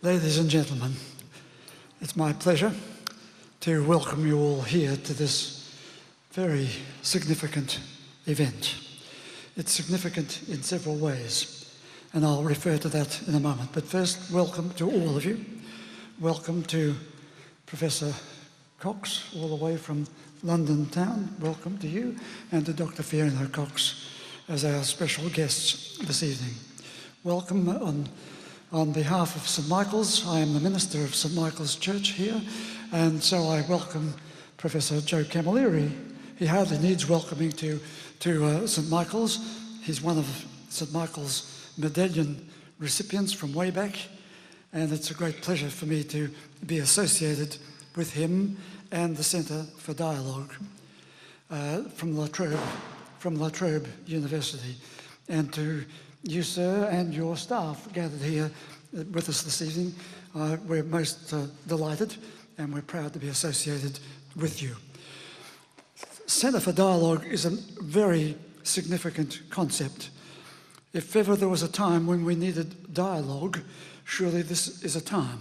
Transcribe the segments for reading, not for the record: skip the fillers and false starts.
Ladies and gentlemen, it's my pleasure to welcome you all here to this very significant event. It's significant in several ways, and I'll refer to that in a moment. But first, welcome to all of you. Welcome to Professor Cox, all the way from London town. Welcome to you, and to Dr. Fiona Cox as our special guests this evening. Welcome on behalf of St Michael's. I am the minister of St Michael's Church here, and so I welcome Professor Joe Camilleri. He hardly needs welcoming to St Michael's. He's one of St Michael's medallion recipients from way back, and it's a great pleasure for me to be associated with him and the Centre for Dialogue from La Trobe University, and to you, sir, and your staff gathered here with us this evening. We're most delighted, and we're proud to be associated with you. Centre for Dialogue is a very significant concept. If ever there was a time when we needed dialogue, surely this is a time.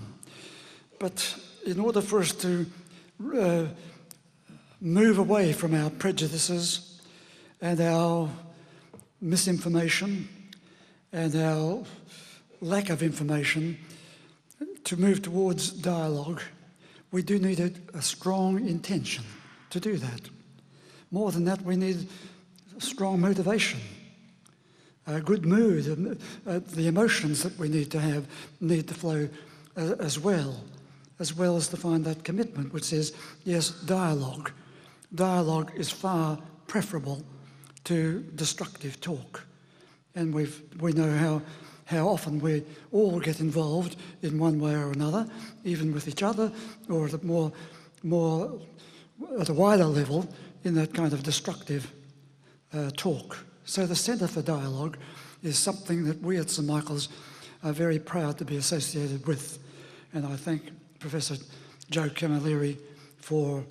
But in order for us to move away from our prejudices and our misinformation and our lack of information, to move towards dialogue, we do need a strong intention to do that. More than that, we need strong motivation, a good mood, the emotions that we need to have need to flow as well as to find that commitment which says, yes, dialogue. Dialogue is far preferable to destructive talk. And we know how often we all get involved in one way or another, even with each other, or at more at a wider level in that kind of destructive talk. So the Centre for Dialogue is something that we at St Michael's are very proud to be associated with. And I thank Professor Joe Camilleri for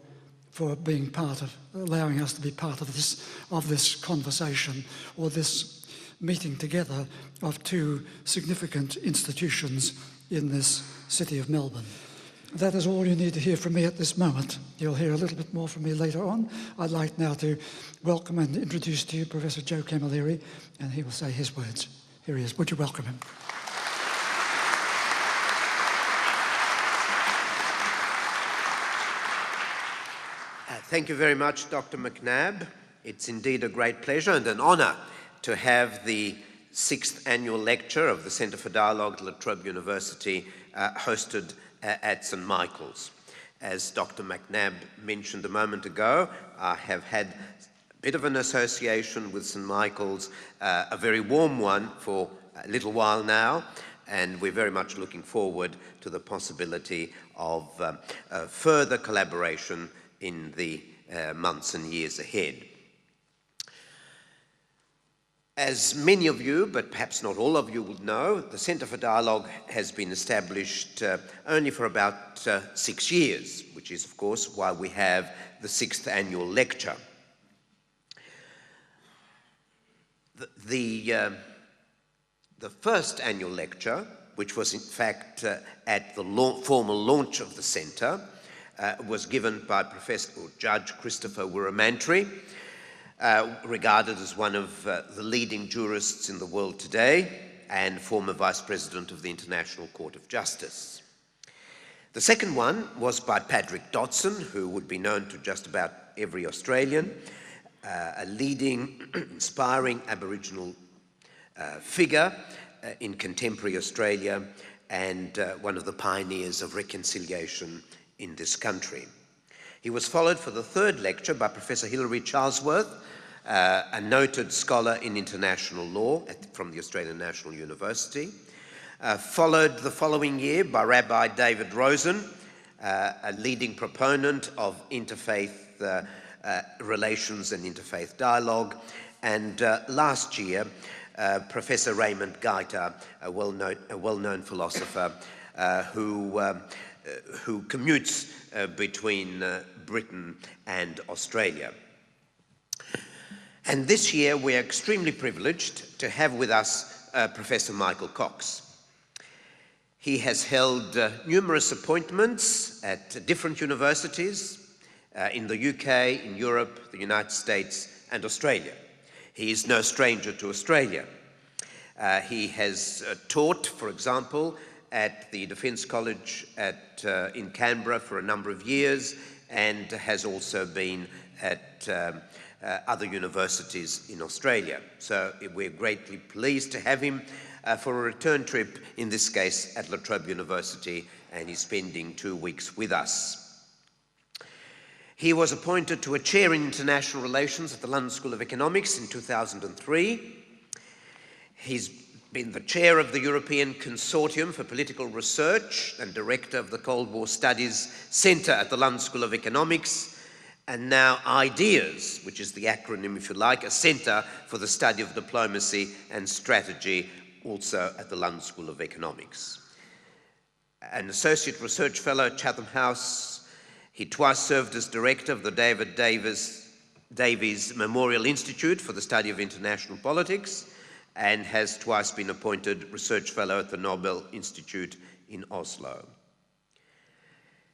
being part of, allowing us to be part of this conversation, or this meeting together of two significant institutions in this city of Melbourne. That is all you need to hear from me at this moment. You'll hear a little bit more from me later on. I'd like now to welcome and introduce to you Professor Joe Camilleri, and he will say his words. Here he is. Would you welcome him? Thank you very much, Dr. McNabb. It's indeed a great pleasure and an honour to have the 6th annual lecture of the Centre for Dialogue at La Trobe University hosted at St Michael's. As Dr. McNabb mentioned a moment ago, I have had a bit of an association with St Michael's, a very warm one for a little while now, and we're very much looking forward to the possibility of further collaboration in the months and years ahead. As many of you, but perhaps not all of you, would know, the Centre for Dialogue has been established only for about 6 years, which is, of course, why we have the 6th annual lecture. The first annual lecture, which was in fact at the formal launch of the Centre, was given by Judge Christopher Wirramantry, regarded as one of the leading jurists in the world today and former Vice President of the International Court of Justice. The second one was by Patrick Dodson, who would be known to just about every Australian, a leading, inspiring Aboriginal figure in contemporary Australia, and one of the pioneers of reconciliation in this country. He was followed for the third lecture by Professor Hilary Charlesworth, a noted scholar in international law from the Australian National University, followed the following year by Rabbi David Rosen, a leading proponent of interfaith relations and interfaith dialogue, and last year, Professor Raymond Gaita, a well-known philosopher who commutes between Britain and Australia. And this year we're extremely privileged to have with us Professor Michael Cox. He has held numerous appointments at different universities in the UK, in Europe, the United States, and Australia. He is no stranger to Australia. He has taught, for example, at the Defence College in Canberra for a number of years, and has also been at other universities in Australia. So we're greatly pleased to have him for a return trip, in this case at La Trobe University, and he's spending 2 weeks with us. He was appointed to a chair in international relations at the London School of Economics in 2003. He's been the chair of the European Consortium for Political Research and director of the Cold War Studies Centre at the London School of Economics, and now IDEAS, which is the acronym, if you like, a centre for the study of diplomacy and strategy, also at the London School of Economics. An associate research fellow at Chatham House, he twice served as director of the David Davies Memorial Institute for the Study of International Politics, and has twice been appointed research fellow at the Nobel Institute in Oslo.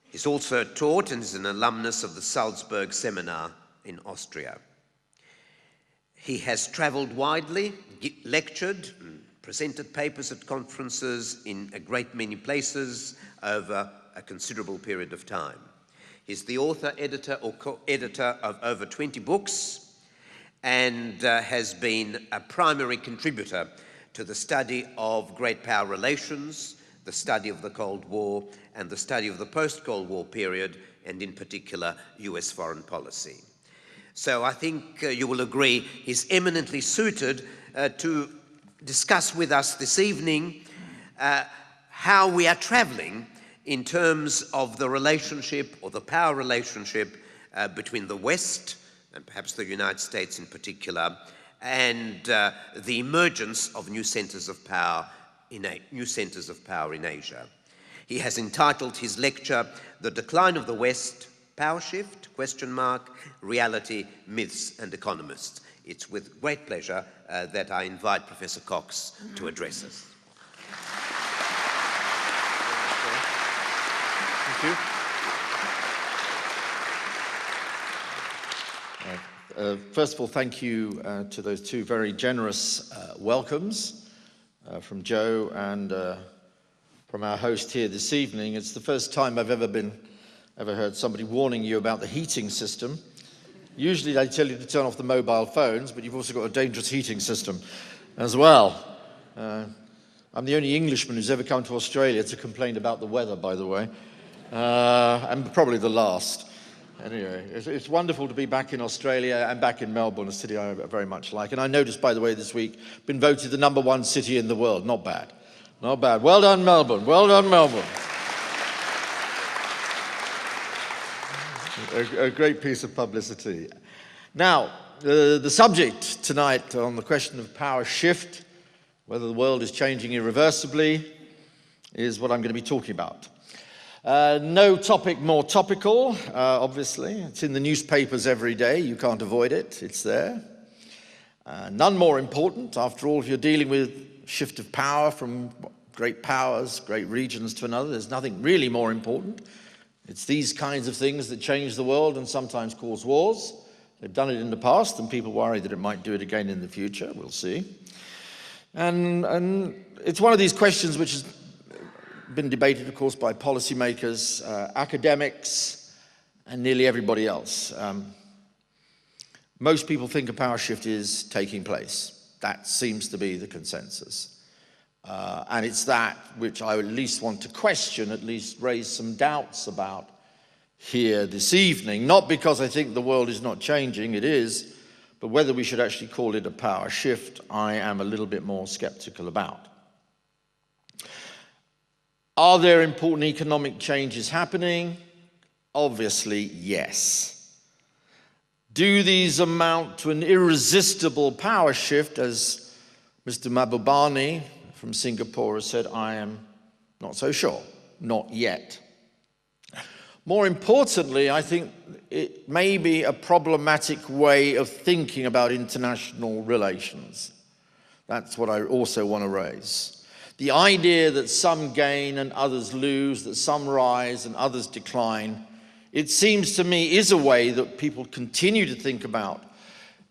He's also taught and is an alumnus of the Salzburg Seminar in Austria. He has travelled widely, lectured, and presented papers at conferences in a great many places over a considerable period of time. He's the author, editor, or co-editor of over 20 books, and has been a primary contributor to the study of great power relations, the study of the Cold War, and the study of the post-Cold War period, and in particular, US foreign policy. So I think you will agree he's eminently suited to discuss with us this evening how we are travelling in terms of the relationship, or the power relationship, between the West, and perhaps the United States in particular, and the emergence of new centres of power in Asia. He has entitled his lecture, "The Decline of the West, Power Shift, ? Reality, Myths and Economists." It's with great pleasure that I invite Professor Cox to address us. Thank you. First of all, thank you to those two very generous welcomes from Joe and from our host here this evening. It's the first time I've ever heard somebody warning you about the heating system. Usually they tell you to turn off the mobile phones, but you've also got a dangerous heating system as well. I'm the only Englishman who's ever come to Australia to complain about the weather, by the way, and probably the last. Anyway, it's wonderful to be back in Australia and back in Melbourne, a city I very much like. And I noticed, by the way, this week, been voted the #1 city in the world. Not bad. Not bad. Well done, Melbourne. Well done, Melbourne. A great piece of publicity. Now, the subject tonight on the question of power shift, whether the world is changing irreversibly, is what I'm going to be talking about. No topic more topical, obviously. It's in the newspapers every day. You can't avoid it. It's there. None more important. After all, if you're dealing with shift of power from great powers, great regions to another, there's nothing really more important. It's these kinds of things that change the world and sometimes cause wars. They've done it in the past, and people worry that it might do it again in the future. We'll see. And it's one of these questions which has been debated, of course, by policymakers, academics, and nearly everybody else. Most people think a power shift is taking place. That seems to be the consensus. And it's that which I at least want to question, at least raise some doubts about here this evening. Not because I think the world is not changing, it is, but whether we should actually call it a power shift, I am a little bit more skeptical about. Are there important economic changes happening? Obviously, yes. Do these amount to an irresistible power shift, as Mr. Mahbubani from Singapore has said? I am not so sure, not yet. More importantly, I think it may be a problematic way of thinking about international relations. That's what I also want to raise. The idea that some gain and others lose, that some rise and others decline, it seems to me is a way that people continue to think about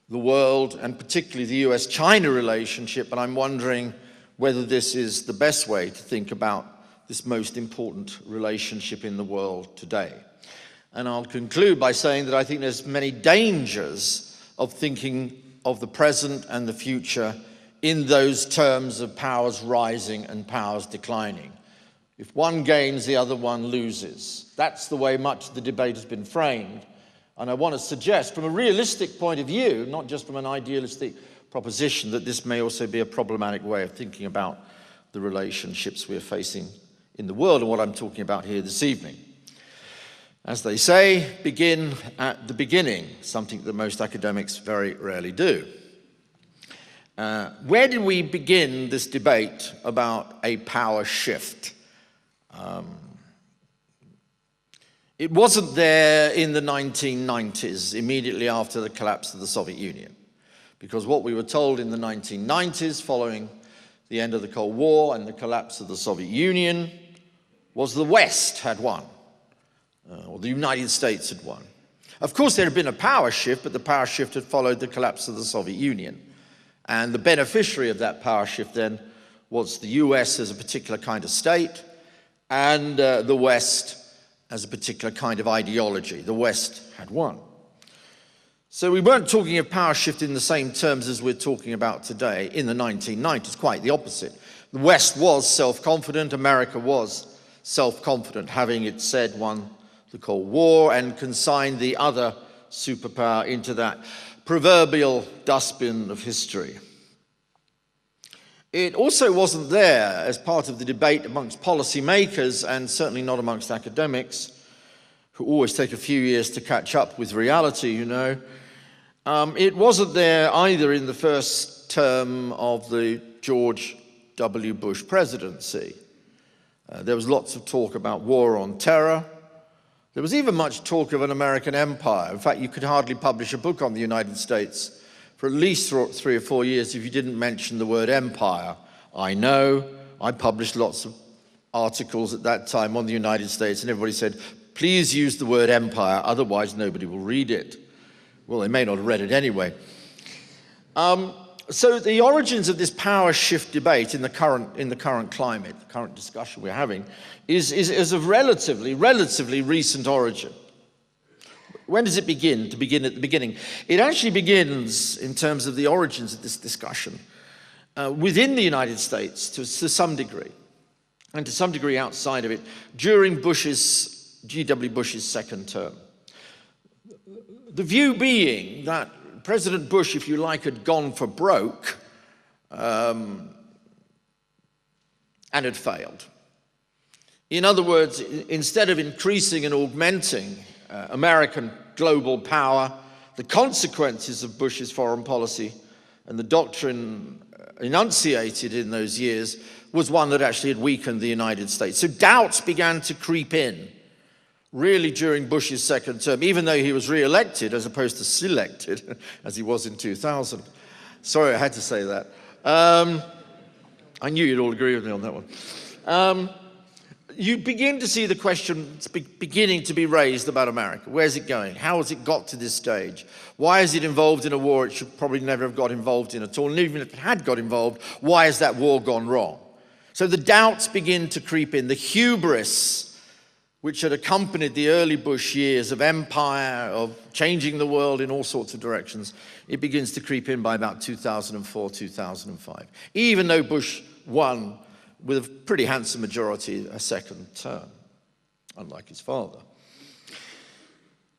the world, and particularly the US-China relationship, and I'm wondering whether this is the best way to think about this most important relationship in the world today. And I'll conclude by saying that I think there's many dangers of thinking of the present and the future in those terms of powers rising and powers declining. If one gains, the other one loses. That's the way much of the debate has been framed. And I want to suggest, from a realistic point of view, not just from an idealistic proposition, that this may also be a problematic way of thinking about the relationships we're facing in the world and what I'm talking about here this evening. As they say, begin at the beginning, something that most academics very rarely do. Where did we begin this debate about a power shift? It wasn't there in the 1990s, immediately after the collapse of the Soviet Union, because what we were told in the 1990s, following the end of the Cold War and the collapse of the Soviet Union, was the West had won, or the United States had won. Of course, there had been a power shift, but the power shift had followed the collapse of the Soviet Union. And the beneficiary of that power shift then was the US as a particular kind of state, and the West as a particular kind of ideology. The West had won. So we weren't talking of power shift in the same terms as we're talking about today in the 1990s, quite the opposite. The West was self-confident, America was self-confident, having, it said, won the Cold War and consigned the other superpower into that proverbial dustbin of history. It also wasn't there as part of the debate amongst policymakers, and certainly not amongst academics, who always take a few years to catch up with reality, you know. It wasn't there either in the first term of the George W. Bush presidency. There was lots of talk about war on terror. There was even much talk of an American empire. In fact, you could hardly publish a book on the United States for at least 3 or 4 years if you didn't mention the word empire. I know, I published lots of articles at that time on the United States, and everybody said, please use the word empire, otherwise nobody will read it. Well, they may not have read it anyway. So the origins of this power shift debate in the current climate, the current discussion we're having, is of relatively recent origin. When does it begin? To begin at the beginning. It actually begins, in terms of the origins of this discussion, within the United States to some degree, and to some degree outside of it, during G.W. Bush's second term. The view being that President Bush, if you like, had gone for broke and had failed. In other words, instead of increasing and augmenting American global power, the consequences of Bush's foreign policy and the doctrine enunciated in those years was one that actually had weakened the United States. So doubts began to creep in, really during Bush's second term, even though he was re-elected as opposed to selected, as he was in 2000. Sorry, I had to say that. I knew you'd all agree with me on that one. You begin to see the question beginning to be raised about America. Where's it going? How has it got to this stage? Why is it involved in a war it should probably never have got involved in at all? And even if it had got involved, why has that war gone wrong? So the doubts begin to creep in. The hubris, which had accompanied the early Bush years of empire, of changing the world in all sorts of directions, it begins to creep in by about 2004, 2005. Even though Bush won with a pretty handsome majority a second term, unlike his father.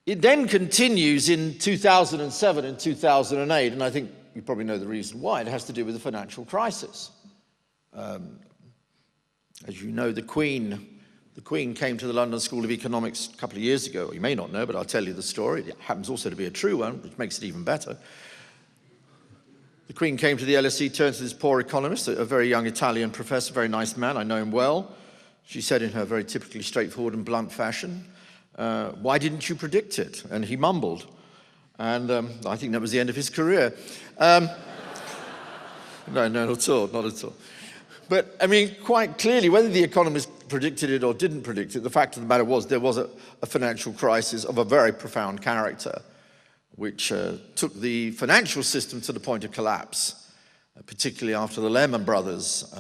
It then continues in 2007 and 2008, and I think you probably know the reason why. It has to do with the financial crisis. As you know, the Queen came to the London School of Economics a couple of years ago. You may not know, but I'll tell you the story. It happens also to be a true one, which makes it even better. The Queen came to the LSE, turned to this poor economist, a very young Italian professor, very nice man, I know him well. She said in her very typically straightforward and blunt fashion, why didn't you predict it? And he mumbled. And I think that was the end of his career. No, not at all, not at all. But, I mean, quite clearly, whether the economists predicted it or didn't predict it, the fact of the matter was there was a financial crisis of a very profound character, which took the financial system to the point of collapse, particularly after the Lehman Brothers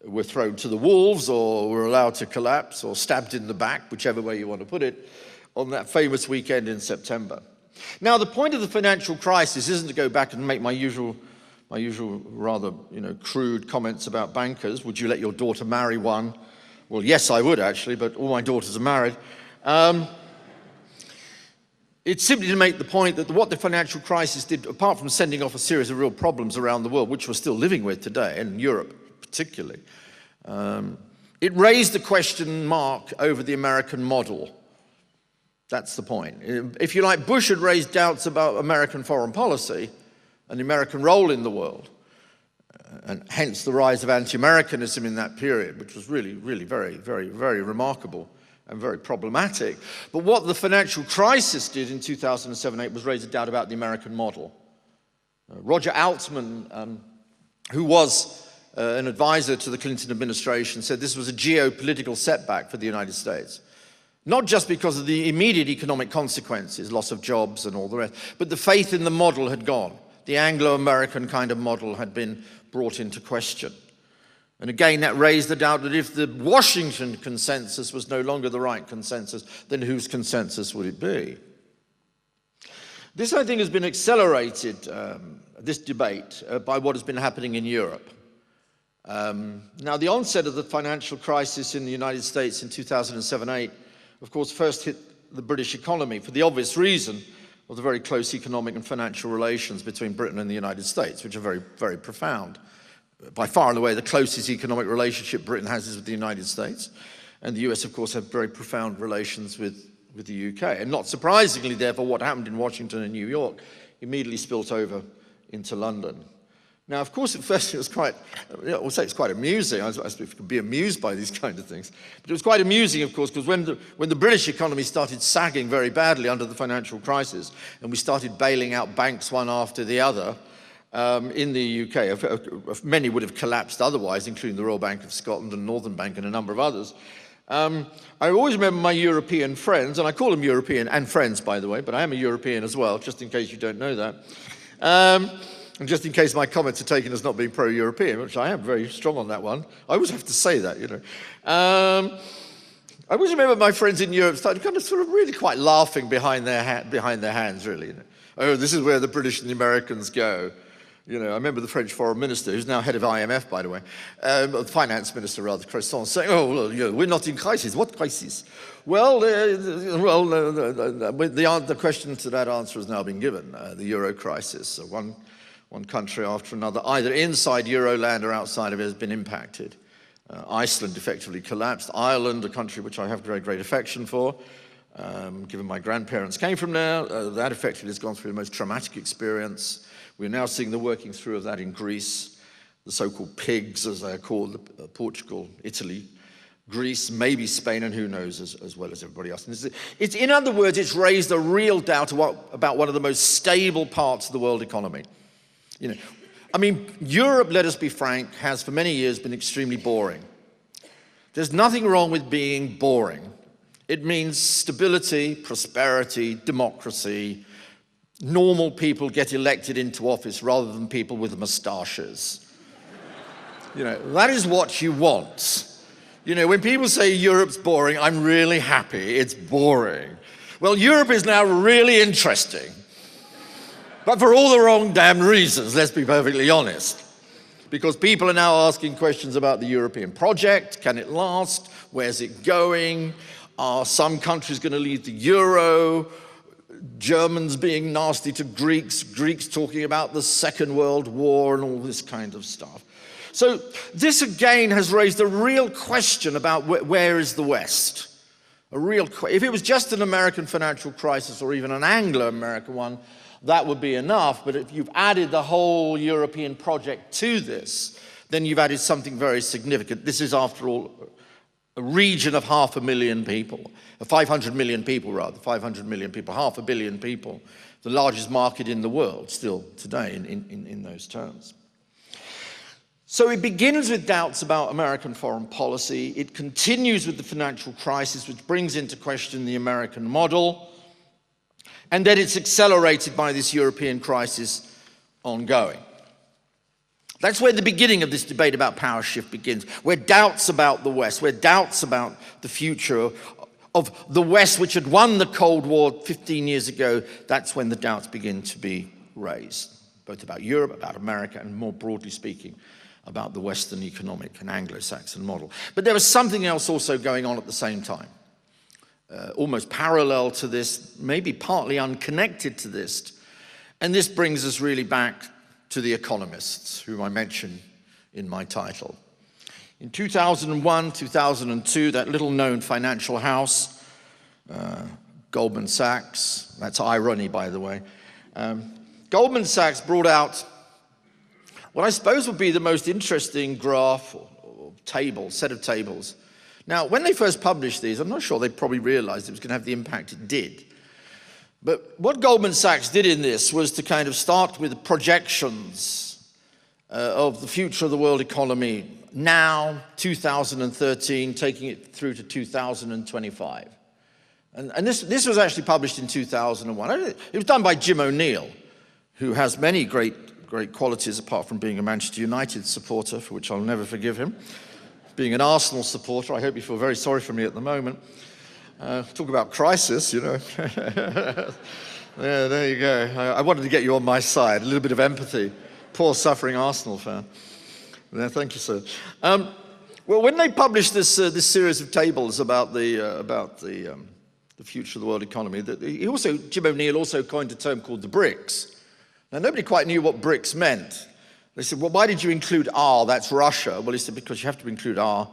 were thrown to the wolves or were allowed to collapse or stabbed in the back, whichever way you want to put it, on that famous weekend in September. Now, the point of the financial crisis isn't to go back and make my usual rather, crude comments about bankers. Would you let your daughter marry one? Well, yes, I would actually, but all my daughters are married. It's simply to make the point that what the financial crisis did, apart from sending off a series of real problems around the world, which we're still living with today, and Europe particularly, it raised the question mark over the American model. That's the point. If you like, Bush had raised doubts about American foreign policy and the American role in the world, and hence the rise of anti-Americanism in that period, which was really, really very, very, very remarkable and very problematic. But what the financial crisis did in 2007-8 was raise a doubt about the American model. Roger Altman, who was an advisor to the Clinton administration, said this was a geopolitical setback for the United States. Not just because of the immediate economic consequences, loss of jobs and all the rest, but the faith in the model had gone. The Anglo-American kind of model had been brought into question. And again, that raised the doubt that if the Washington consensus was no longer the right consensus, then whose consensus would it be? This, I think, has been accelerated, this debate, by what has been happening in Europe. Now, the onset of the financial crisis in the United States in 2007-8, of course, first hit the British economy for the obvious reason of the very close economic and financial relations between Britain and the United States, which are very, very profound. By far and away, the closest economic relationship Britain has is with the United States. And the US, of course, have very profound relations with the UK. And not surprisingly, therefore, what happened in Washington and New York immediately spilt over into London. Now, of course, at first it was quite, we'll say it's quite amusing. I suppose you could be amused by these kind of things. But it was quite amusing, of course, because when the British economy started sagging very badly under the financial crisis, and we started bailing out banks one after the other, in the UK, many would have collapsed otherwise, including the Royal Bank of Scotland and Northern Bank and a number of others. I always remember my European friends, and I call them European and friends, by the way, but I am a European as well, just in case you don't know that. And just in case my comments are taken as not being pro-European, which I am very strong on that one, I always have to say that, I always remember my friends in Europe started kind of sort of really quite laughing behind their hands, really. Oh, this is where the British and the Americans go. I remember the French foreign minister, who's now head of IMF, by the way, finance minister rather, Cresson, saying, oh, well, we're not in crisis. What crisis? Well, the question to that answer has now been given, the euro crisis. So one country after another, either inside Euroland or outside of it, has been impacted. Iceland effectively collapsed. Ireland, a country which I have very great affection for, given my grandparents came from there, that effectively has gone through the most traumatic experience. We're now seeing the working through of that in Greece, the so-called pigs, as they're called, Portugal, Italy, Greece, maybe Spain, and who knows, as well as everybody else. It's, in other words, it's raised a real doubt about one of the most stable parts of the world economy. Europe, let us be frank, has for many years been extremely boring. There's nothing wrong with being boring. It means stability, prosperity, democracy. Normal people get elected into office rather than people with moustaches. That is what you want. When people say Europe's boring, I'm really happy. It's boring. Well, Europe is now really interesting. But for all the wrong damn reasons, let's be perfectly honest. Because people are now asking questions about the European project. Can it last? Where's it going? Are some countries going to leave the euro? Germans being nasty to Greeks, Greeks talking about the Second World War and all this kind of stuff. So this again has raised a real question about where is the West? If it was just an American financial crisis or even an Anglo-American one, that would be enough. But if you've added the whole European project to this, then you've added something very significant. This is, after all, a region of 500 million people, 500 million people rather, 500 million people, 500 million people, the largest market in the world still today in those terms. So it begins with doubts about American foreign policy. It continues with the financial crisis, which brings into question the American model. And then it's accelerated by this European crisis ongoing. That's where the beginning of this debate about power shift begins, where doubts about the West, where doubts about the future of the West, which had won the Cold War 15 years ago, that's when the doubts begin to be raised, both about Europe, about America, and more broadly speaking, about the Western economic and Anglo-Saxon model. But there was something else also going on at the same time, almost parallel to this, maybe partly unconnected to this. And this brings us really back to the economists, whom I mentioned in my title. In 2001, 2002, that little-known financial house, Goldman Sachs, that's irony, by the way, Goldman Sachs brought out what I suppose would be the most interesting graph or table, set of tables. Now, when they first published these, I'm not sure they probably realized it was going to have the impact it did. But what Goldman Sachs did in this was to kind of start with projections of the future of the world economy now, 2013, taking it through to 2025. And this was actually published in 2001. It was done by Jim O'Neill, who has many great qualities apart from being a Manchester United supporter, for which I'll never forgive him. Being an Arsenal supporter, I hope you feel very sorry for me at the moment. Talk about crisis, you know. Yeah, there you go. I wanted to get you on my side, a little bit of empathy. Poor suffering Arsenal fan. Yeah, thank you, sir. Well, when they published this series of tables about the future of the world economy, Jim O'Neill also coined a term called the BRICS. Now, nobody quite knew what BRICS meant. They said, well, why did you include R? That's Russia. Well, he said, because you have to include R,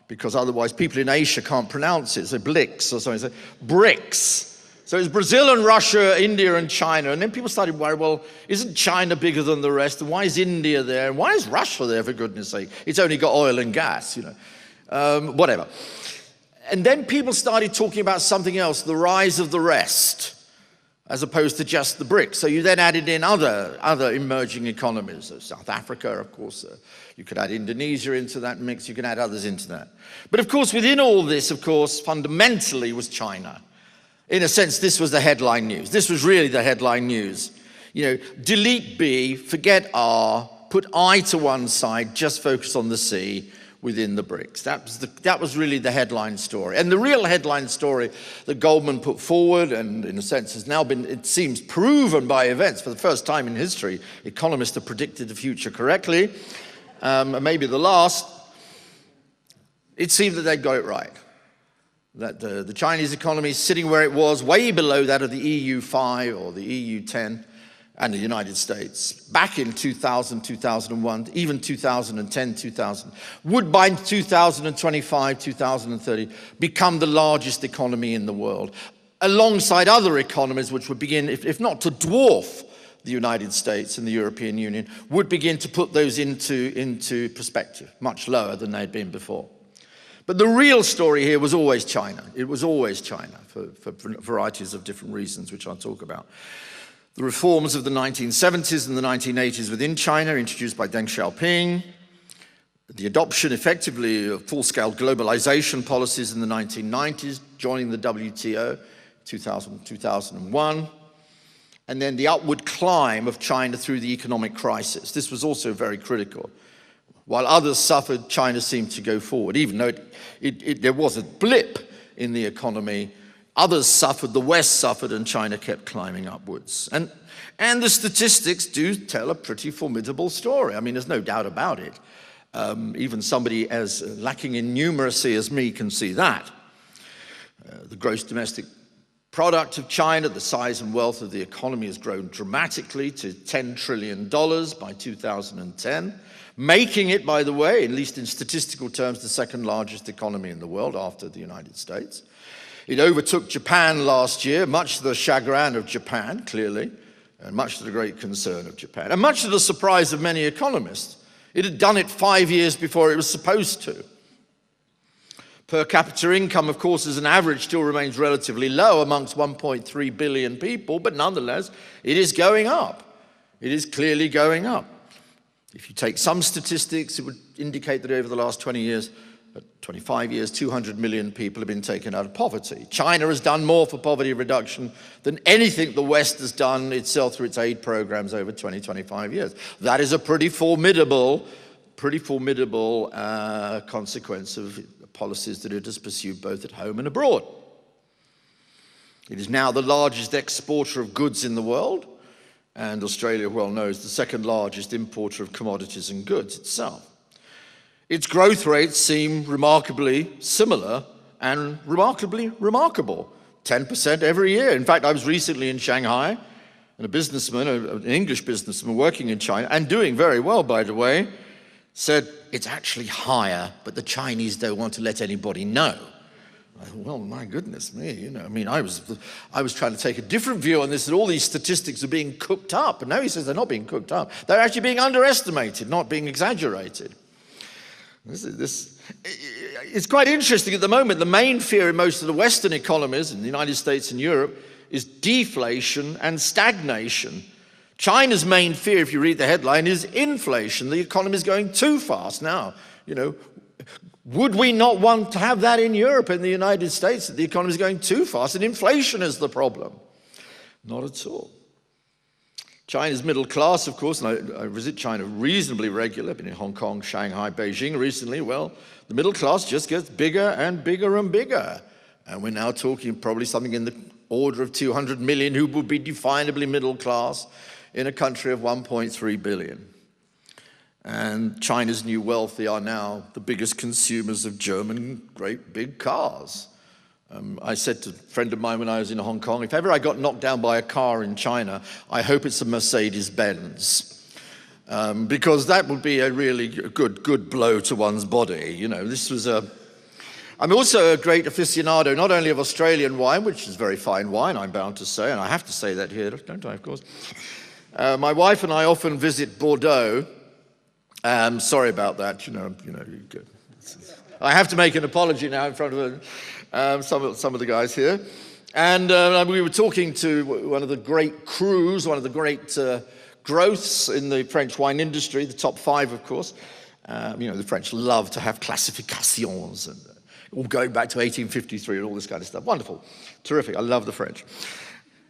because otherwise people in Asia can't pronounce it. So BRICS or something. So BRICS. So it's Brazil and Russia, India and China. And then people started worrying, well, isn't China bigger than the rest? And why is India there? And why is Russia there, for goodness sake? It's only got oil and gas, you know. Whatever. And then people started talking about something else, the rise of the rest, as opposed to just the BRICS. So you then added in other emerging economies. South Africa, of course. You could add Indonesia into that mix. You can add others into that. But of course, within all this, of course, fundamentally was China. In a sense, this was the headline news. This was really the headline news. You know, delete B, forget R, put I to one side, just focus on the C within the BRICS. That was really the headline story. And the real headline story that Goldman put forward, and in a sense has now been, it seems, proven by events for the first time in history, economists have predicted the future correctly, and maybe the last, it seemed that they got it right. That the Chinese economy is sitting where it was, way below that of the EU5 or the EU10 and the United States, back in 2000, 2001, even 2010, 2000, would by 2025, 2030 become the largest economy in the world, alongside other economies which would begin, if not to dwarf the United States and the European Union, would begin to put those into perspective, much lower than they'd been before. But the real story here was always China. It was always China for varieties of different reasons, which I'll talk about. The reforms of the 1970s and the 1980s within China, introduced by Deng Xiaoping, the adoption effectively of full-scale globalization policies in the 1990s, joining the WTO, 2000, 2001, and then the upward climb of China through the economic crisis. This was also very critical. While others suffered, China seemed to go forward. Even though there was a blip in the economy, others suffered, the West suffered, and China kept climbing upwards. And the statistics do tell a pretty formidable story. I mean, there's no doubt about it. Even somebody as lacking in numeracy as me can see that. The gross domestic product of China, the size and wealth of the economy has grown dramatically to $10 trillion by 2010. Making it, by the way, at least in statistical terms, the second largest economy in the world after the United States. It overtook Japan last year, much to the chagrin of Japan, clearly, and much to the great concern of Japan, and much to the surprise of many economists. It had done it 5 years before it was supposed to. Per capita income, of course, as an average, still remains relatively low amongst 1.3 billion people, but nonetheless, it is going up. It is clearly going up. If you take some statistics, it would indicate that over the last 20 years, 25 years, 200 million people have been taken out of poverty. China has done more for poverty reduction than anything the West has done itself through its aid programs over 20, 25 years. That is a pretty formidable consequence of policies that it has pursued both at home and abroad. It is now the largest exporter of goods in the world, and Australia well knows the second largest importer of commodities and goods itself. Its growth rates seem remarkably similar and remarkably remarkable. 10% every year. In fact, I was recently in Shanghai, and a businessman, an English businessman working in China, and doing very well, by the way, said, it's actually higher, but the Chinese don't want to let anybody know. I thought, well, my goodness me, I was trying to take a different view on this, that all these statistics are being cooked up. And now he says they're not being cooked up. They're actually being underestimated, not being exaggerated. It's quite interesting at the moment. The main fear in most of the Western economies, in the United States and Europe, is deflation and stagnation. China's main fear, if you read the headline, is inflation. The economy is going too fast now. Would we not want to have that in Europe and the United States, that the economy is going too fast and inflation is the problem? Not at all. China's middle class, of course, and I visit China reasonably regularly. I've been in Hong Kong, Shanghai, Beijing recently. Well, the middle class just gets bigger and bigger and bigger. And we're now talking probably something in the order of 200 million who would be definably middle class in a country of 1.3 billion. And China's new wealthy are now the biggest consumers of German great big cars. I said to a friend of mine when I was in Hong Kong, if ever I got knocked down by a car in China, I hope it's a Mercedes-Benz. Because that would be a really good blow to one's body. I'm also a great aficionado, not only of Australian wine, which is very fine wine, I'm bound to say, and I have to say that here, don't I, of course. My wife and I often visit Bordeaux. Sorry about that, I have to make an apology now in front of some of the guys here. And we were talking to one of the great crus, one of the great growths in the French wine industry, the top 5, of course. The French love to have classifications, and all going back to 1853 and all this kind of stuff. Wonderful, terrific, I love the French.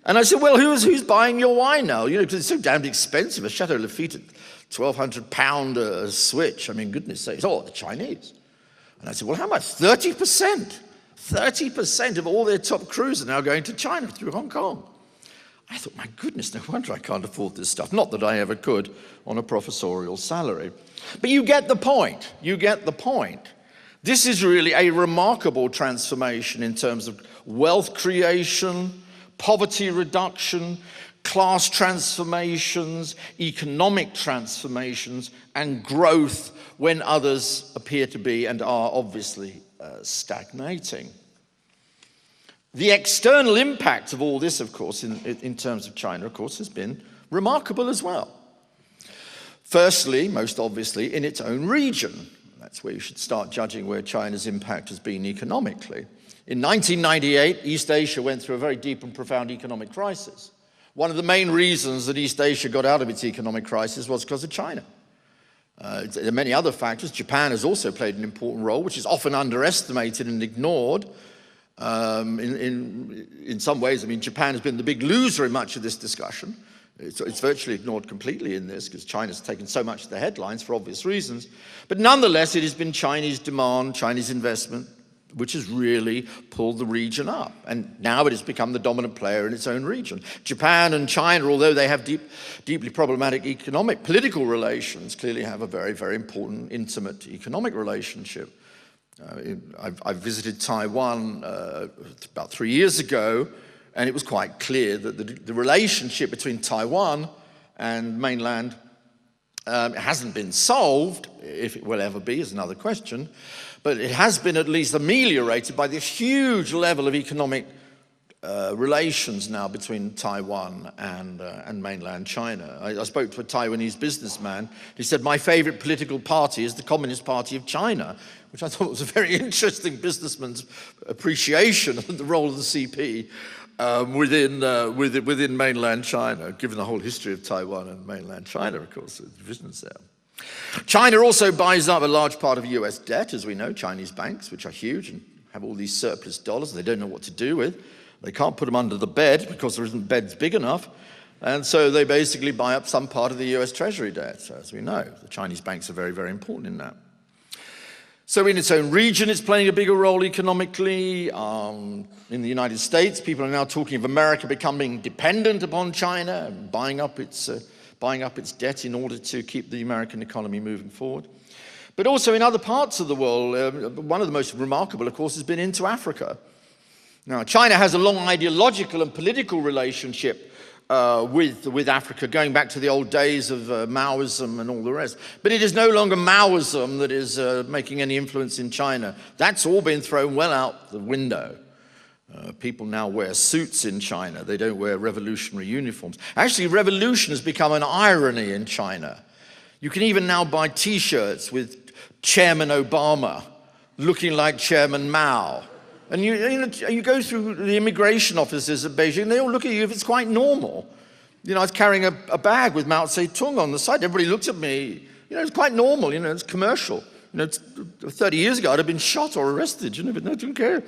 And I said, well, who's buying your wine now? Because it's so damned expensive. A Chateau Lafite at £1,200 switch. I mean, goodness sakes. Oh, the Chinese. And I said, well, how much? 30%. 30% of all their top crews are now going to China through Hong Kong. I thought, my goodness, no wonder I can't afford this stuff. Not that I ever could on a professorial salary. But you get the point. You get the point. This is really a remarkable transformation in terms of wealth creation, poverty reduction, class transformations, economic transformations, and growth when others appear to be and are obviously stagnating. The external impact of all this, of course, in terms of China, of course, has been remarkable as well. Firstly, most obviously, in its own region. That's where you should start judging where China's impact has been economically. In 1998, East Asia went through a very deep and profound economic crisis. One of the main reasons that East Asia got out of its economic crisis was because of China. There are many other factors. Japan has also played an important role, which is often underestimated and ignored. In some ways, Japan has been the big loser in much of this discussion. It's virtually ignored completely in this because China's taken so much of the headlines for obvious reasons. But nonetheless, it has been Chinese demand, Chinese investment, which has really pulled the region up. And now it has become the dominant player in its own region. Japan and China, although they have deeply problematic political relations, clearly have a very, very important, intimate economic relationship. I visited Taiwan about 3 years ago, and it was quite clear that the relationship between Taiwan and mainland hasn't been solved. If it will ever be is another question. But it has been at least ameliorated by this huge level of economic relations now between Taiwan and mainland China. I spoke to a Taiwanese businessman. He said, my favorite political party is the Communist Party of China, which I thought was a very interesting businessman's appreciation of the role of the CP within mainland China, given the whole history of Taiwan and mainland China, of course, the divisions there. China also buys up a large part of US debt, as we know, Chinese banks, which are huge and have all these surplus dollars they don't know what to do with. They can't put them under the bed because there isn't beds big enough. And so they basically buy up some part of the US Treasury debt. So as we know, the Chinese banks are very, very important in that. So in its own region, it's playing a bigger role economically. In the United States, people are now talking of America becoming dependent upon China and buying up its debt in order to keep the American economy moving forward. But also in other parts of the world, one of the most remarkable, of course, has been into Africa. Now, China has a long ideological and political relationship with Africa, going back to the old days of Maoism and all the rest. But it is no longer Maoism that is making any influence in China. That's all been thrown well out the window. People now wear suits in China. They don't wear revolutionary uniforms. Actually, revolution has become an irony in China. You can even now buy T-shirts with Chairman Obama looking like Chairman Mao. And you go through the immigration offices at Beijing, they all look at you if it's quite normal. I was carrying a bag with Mao Zedong on the side. Everybody looked at me. It's quite normal. It's commercial. 30 years ago, I'd have been shot or arrested, but no, I didn't care.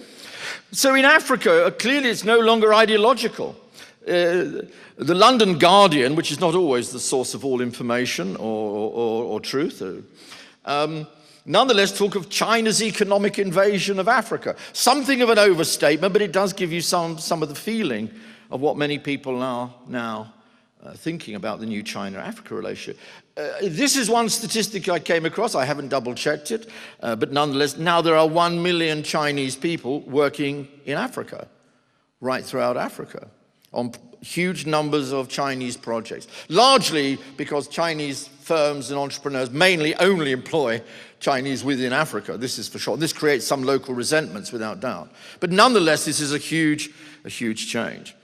So in Africa, clearly it's no longer ideological. The London Guardian, which is not always the source of all information or truth, nonetheless talk of China's economic invasion of Africa. Something of an overstatement, but it does give you some of the feeling of what many people are now thinking about the new China-Africa relationship. This is one statistic I came across. I haven't double-checked it, but nonetheless, now there are 1 million Chinese people working in Africa, right throughout Africa, on huge numbers of Chinese projects, largely because Chinese firms and entrepreneurs mainly only employ Chinese within Africa. This is for sure. This creates some local resentments, without doubt. But nonetheless, this is a huge change.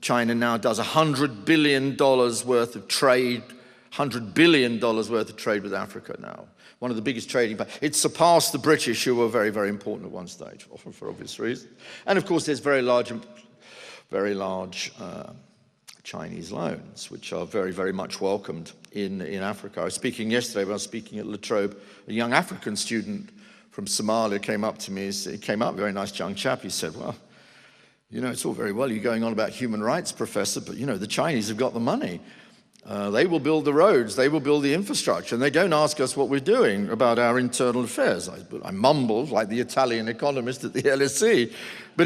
China now does $100 billion worth of trade, $100 billion worth of trade with Africa now. One of the biggest trading. It surpassed the British, who were very, very important at one stage, for obvious reasons. And of course, there's very large Chinese loans, which are very, very much welcomed in Africa. I was speaking yesterday when I was speaking at La Trobe. A young African student from Somalia came up to me. He came up, a very nice young chap. He said, well, it's all very well you're going on about human rights, Professor, but, the Chinese have got the money. They will build the roads, they will build the infrastructure, and they don't ask us what we're doing about our internal affairs. I mumbled like the Italian economist at the LSE, but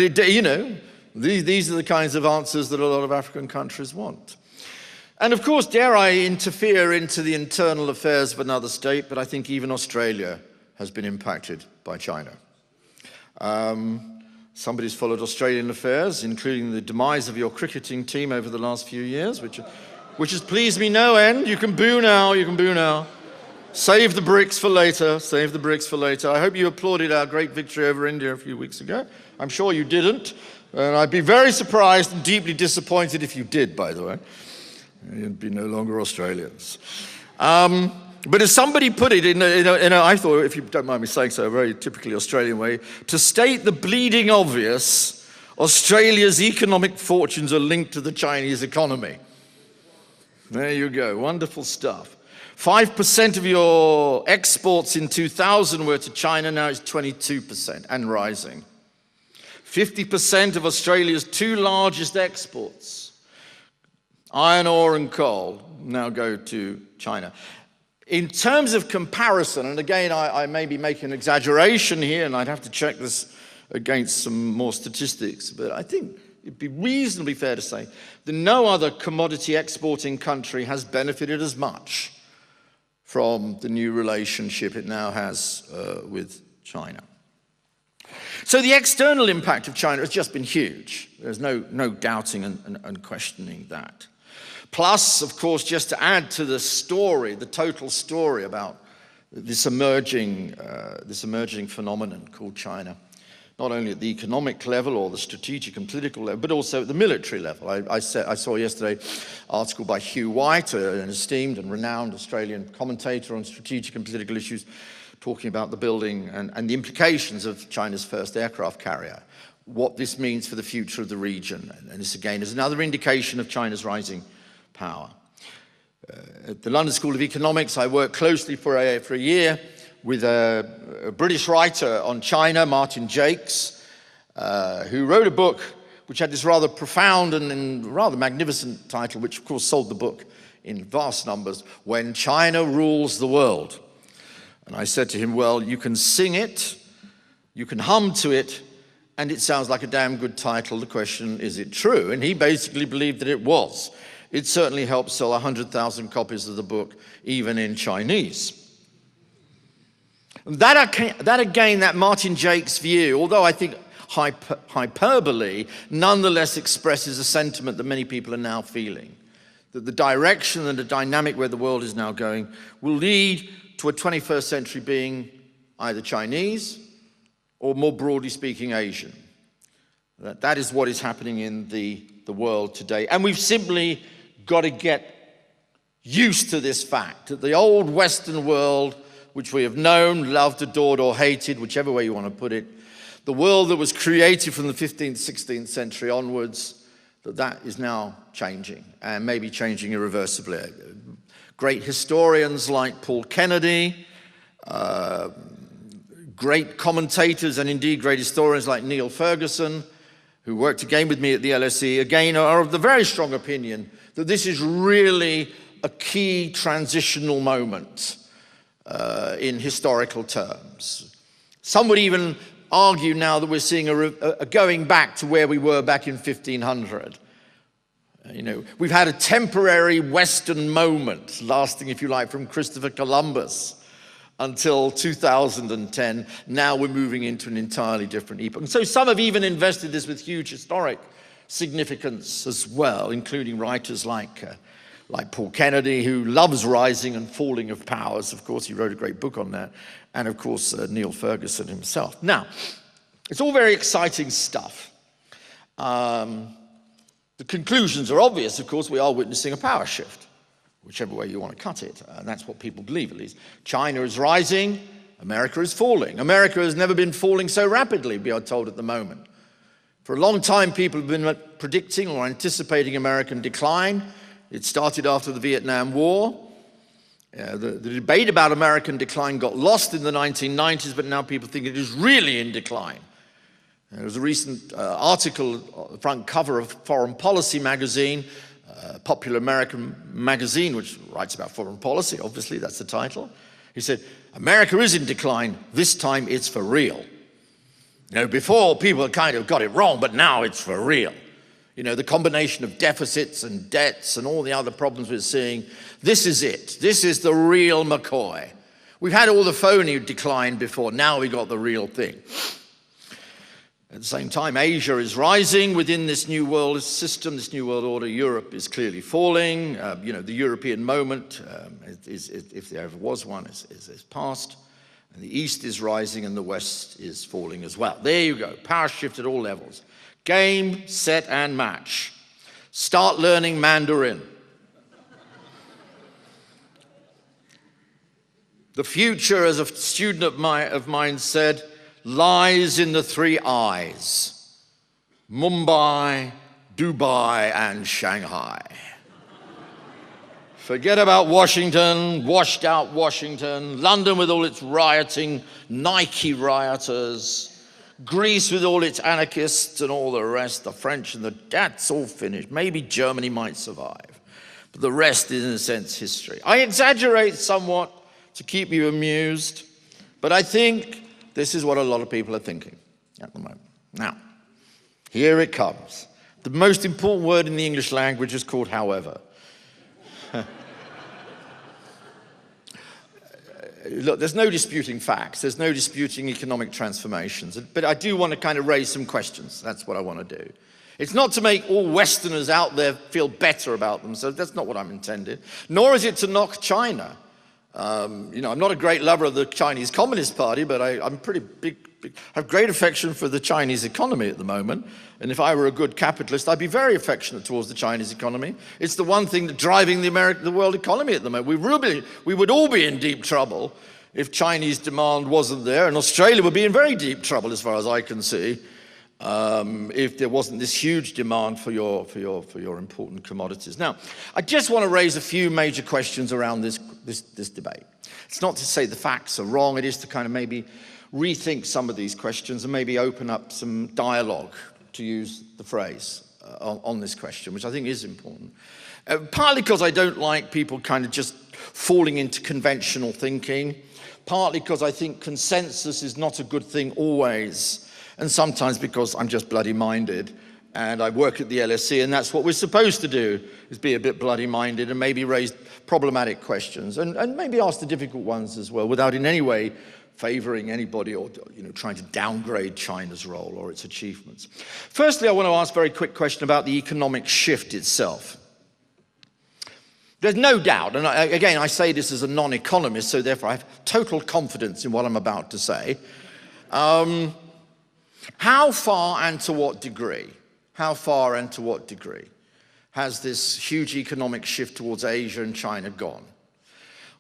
these are the kinds of answers that a lot of African countries want. And of course, dare I interfere into the internal affairs of another state, but I think even Australia has been impacted by China. Somebody's followed Australian affairs, including the demise of your cricketing team over the last few years, which has pleased me no end. You can boo now, Save the bricks for later, I hope you applauded our great victory over India a few weeks ago. I'm sure you didn't. And I'd be very surprised and deeply disappointed if you did, by the way. You'd be no longer Australians. But as somebody put it, I thought, if you don't mind me saying so, a very typically Australian way, to state the bleeding obvious, Australia's economic fortunes are linked to the Chinese economy. There you go, wonderful stuff. 5% of your exports in 2000 were to China, now it's 22% and rising. 50% of Australia's two largest exports, iron ore and coal, now go to China. In terms of comparison, and again, I may be making an exaggeration here, and I'd have to check this against some more statistics, but I think it'd be reasonably fair to say that no other commodity exporting country has benefited as much from the new relationship it now has with China. So the external impact of China has just been huge. There's no doubting and questioning that. Plus, of course, just to add to the story, the total story about this emerging phenomenon called China, not only at the economic level or the strategic and political level, but also at the military level. I saw yesterday an article by Hugh White, an esteemed and renowned Australian commentator on strategic and political issues, talking about the building and the implications of China's first aircraft carrier, what this means for the future of the region. And this, again, is another indication of China's rising power. At the London School of Economics, I worked closely for a year with a British writer on China, Martin Jakes, who wrote a book which had this rather profound and rather magnificent title, which of course sold the book in vast numbers, When China Rules the World. And I said to him, well, you can sing it, you can hum to it, and it sounds like a damn good title. The question, is it true? And he basically believed that it was. It certainly helped sell 100,000 copies of the book, even in Chinese. That again, that Martin Jakes view, although I think hyperbole, nonetheless expresses a sentiment that many people are now feeling, that the direction and the dynamic where the world is now going will lead to a 21st century being either Chinese or, more broadly speaking, Asian. That is what is happening in the world today. And we've simply got to get used to this fact that the old Western world, which we have known, loved, adored, or hated, whichever way you want to put it, the world that was created from the 15th, 16th century onwards, that is now changing, and maybe changing irreversibly. Great historians like Paul Kennedy, great commentators and indeed great historians like Neil Ferguson, who worked again with me at the LSE, again are of the very strong opinion that this is really a key transitional moment in historical terms. Some would even argue now that we're seeing a going back to where we were back in 1500. You know, we've had a temporary Western moment lasting, if you like, from Christopher Columbus until 2010. Now we're moving into an entirely different epoch. And so some have even invested this with huge historic significance as well, including writers like Paul Kennedy, who loves rising and falling of powers. Of course, he wrote a great book on that. And of course, Neil Ferguson himself. Now, it's all very exciting stuff. The conclusions are obvious. Of course, we are witnessing a power shift, whichever way you want to cut it. And that's what people believe, at least. China is rising, America is falling. America has never been falling so rapidly, we are told at the moment. For a long time, people have been predicting or anticipating American decline. It started after the Vietnam War. The debate about American decline got lost in the 1990s, but now people think it is really in decline. There was a recent article on the front cover of Foreign Policy magazine, a popular American magazine which writes about foreign policy, obviously, that's the title. He said, America is in decline, this time it's for real. You know, before people kind of got it wrong, but now it's for real. You know, the combination of deficits and debts and all the other problems we're seeing, this is it. This is the real McCoy. We've had all the phony decline before, now we got the real thing. At the same time, Asia is rising within this new world system, this new world order. Europe is clearly falling. You know, the European moment, if there ever was one, is past. And the East is rising and the West is falling as well. There you go, power shift at all levels. Game, set, and match. Start learning Mandarin. The future, as a student of mine said, lies in the three I's: Mumbai, Dubai, and Shanghai. Forget about Washington, washed out Washington, London with all its rioting, Nike rioters, Greece with all its anarchists and all the rest, the French and that's all finished. Maybe Germany might survive, but the rest is in a sense history. I exaggerate somewhat to keep you amused, but I think this is what a lot of people are thinking at the moment. Now, here it comes. The most important word in the English language is called however. Look, there's no disputing facts. There's no disputing economic transformations. But I do want to kind of raise some questions. That's what I want to do. It's not to make all Westerners out there feel better about themselves. That's not what I'm intended. Nor is it to knock China. You know, I'm not a great lover of the Chinese Communist Party, but I'm pretty big, have great affection for the Chinese economy at the moment. And if I were a good capitalist, I'd be very affectionate towards the Chinese economy. It's the one thing that's driving the world economy at the moment. We would all be in deep trouble if Chinese demand wasn't there, and Australia would be in very deep trouble as far as I can see. if there wasn't this huge demand for your important commodities. Now, I just want to raise a few major questions around this debate. It's not to say the facts are wrong, it is to kind of maybe rethink some of these questions and maybe open up some dialogue, to use the phrase, on this question, which I think is important. Partly because I don't like people kind of just falling into conventional thinking, partly because I think consensus is not a good thing always, and sometimes because I'm just bloody-minded, and I work at the LSE, and that's what we're supposed to do, is be a bit bloody-minded and maybe raise problematic questions, and maybe ask the difficult ones as well, without in any way favoring anybody or trying to downgrade China's role or its achievements. Firstly, I want to ask a very quick question about the economic shift itself. There's no doubt, and again, I say this as a non-economist, so therefore I have total confidence in what I'm about to say. How far and to what degree has this huge economic shift towards Asia and China gone?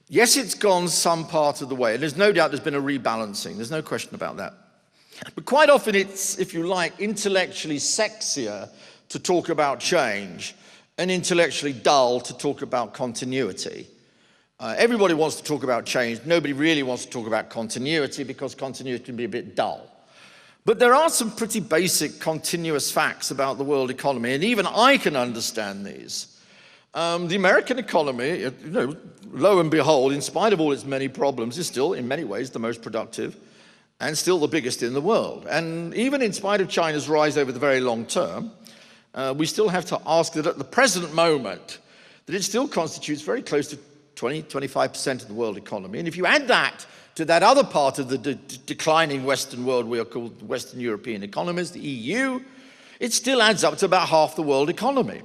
Yes, it's gone some part of the way, and there's no doubt there's been a rebalancing, there's no question about that. But quite often it's, if you like, intellectually sexier to talk about change and intellectually dull to talk about continuity. Everybody wants to talk about change. Nobody really wants to talk about continuity because continuity can be a bit dull. But there are some pretty basic continuous facts about the world economy, and even I can understand these. The American economy, lo and behold, in spite of all its many problems, is still, in many ways, the most productive and still the biggest in the world. And even in spite of China's rise over the very long term, we still have to ask that at the present moment, that it still constitutes very close to 20–25% of the world economy. And if you add that to that other part of the declining Western world we are called Western European economies, the EU, it still adds up to about half the world economy.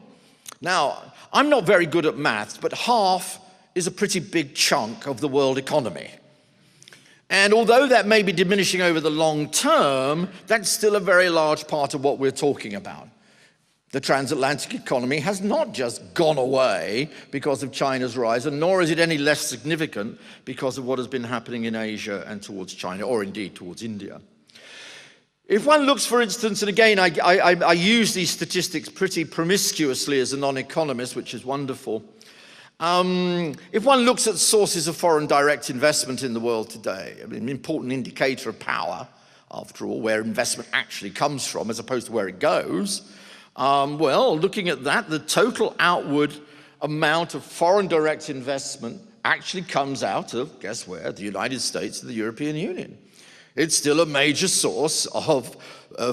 Now, I'm not very good at maths, but half is a pretty big chunk of the world economy. And although that may be diminishing over the long term, that's still a very large part of what we're talking about. The transatlantic economy has not just gone away because of China's rise, and nor is it any less significant because of what has been happening in Asia and towards China, or indeed towards India. If one looks, for instance, and again, I use these statistics pretty promiscuously as a non-economist, which is wonderful. If one looks at sources of foreign direct investment in the world today, an important indicator of power, after all, where investment actually comes from as opposed to where it goes, well, looking at that, the total outward amount of foreign direct investment actually comes out of, guess where? The United States and the European Union. It's still a major source of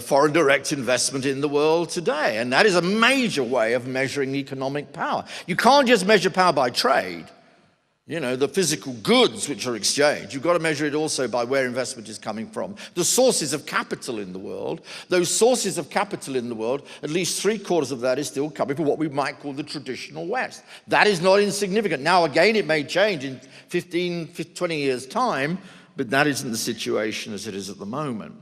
foreign direct investment in the world today, and that is a major way of measuring economic power. You can't just measure power by trade, the physical goods which are exchanged. You've got to measure it also by where investment is coming from. The sources of capital in the world, those sources of capital in the world, at least 3/4 of that is still coming from what we might call the traditional West. That is not insignificant. Now, again, it may change in 15, 20 years' time, but that isn't the situation as it is at the moment.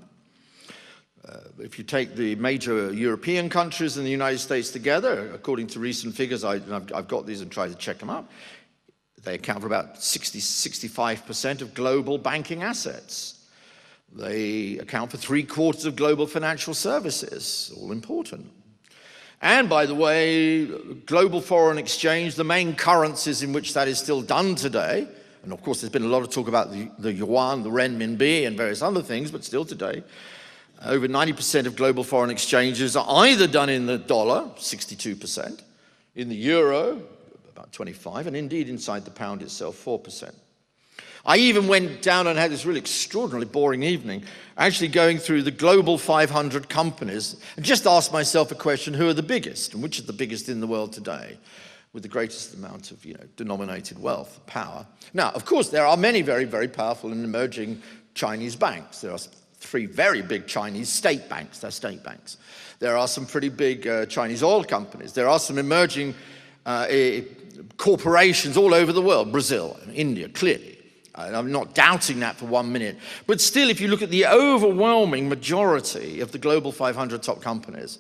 If you take the major European countries and the United States together, according to recent figures, I've got these and tried to check them out, they account for about 65% of global banking assets. They account for 3/4 of global financial services, all important. And by the way, global foreign exchange, the main currencies in which that is still done today, and of course there's been a lot of talk about the yuan, the renminbi, and various other things, but still today, over 90% of global foreign exchanges are either done in the dollar, 62%, in the euro, about 25%, and indeed inside the pound itself, 4%. I even went down and had this really extraordinarily boring evening, actually going through the global 500 companies, and just asked myself a question: who are the biggest, and which are the biggest in the world today, with the greatest amount of denominated wealth, power? Now, of course, there are many very, very powerful and emerging Chinese banks. There are 3 very big Chinese state banks. They're state banks. There are some pretty big Chinese oil companies. There are some emerging corporations all over the world, Brazil, India, clearly. I'm not doubting that for 1 minute. But still, if you look at the overwhelming majority of the global 500 top companies,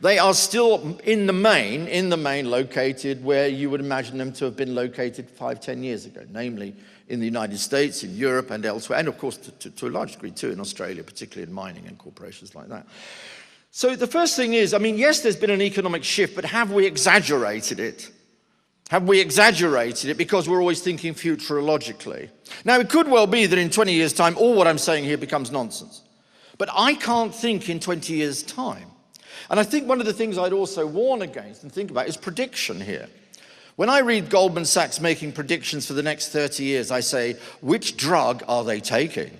they are still in the main located where you would imagine them to have been located 5–10 years ago, namely in the United States, in Europe and elsewhere, and of course to a large degree too in Australia, particularly in mining and corporations like that. So the first thing is, I mean, yes, there's been an economic shift, but have we exaggerated it? Have we exaggerated it because we're always thinking futurologically? Now, it could well be that in 20 years' time, all what I'm saying here becomes nonsense. But I can't think in 20 years' time. And I think one of the things I'd also warn against and think about is prediction here. When I read Goldman Sachs making predictions for the next 30 years, I say, which drug are they taking?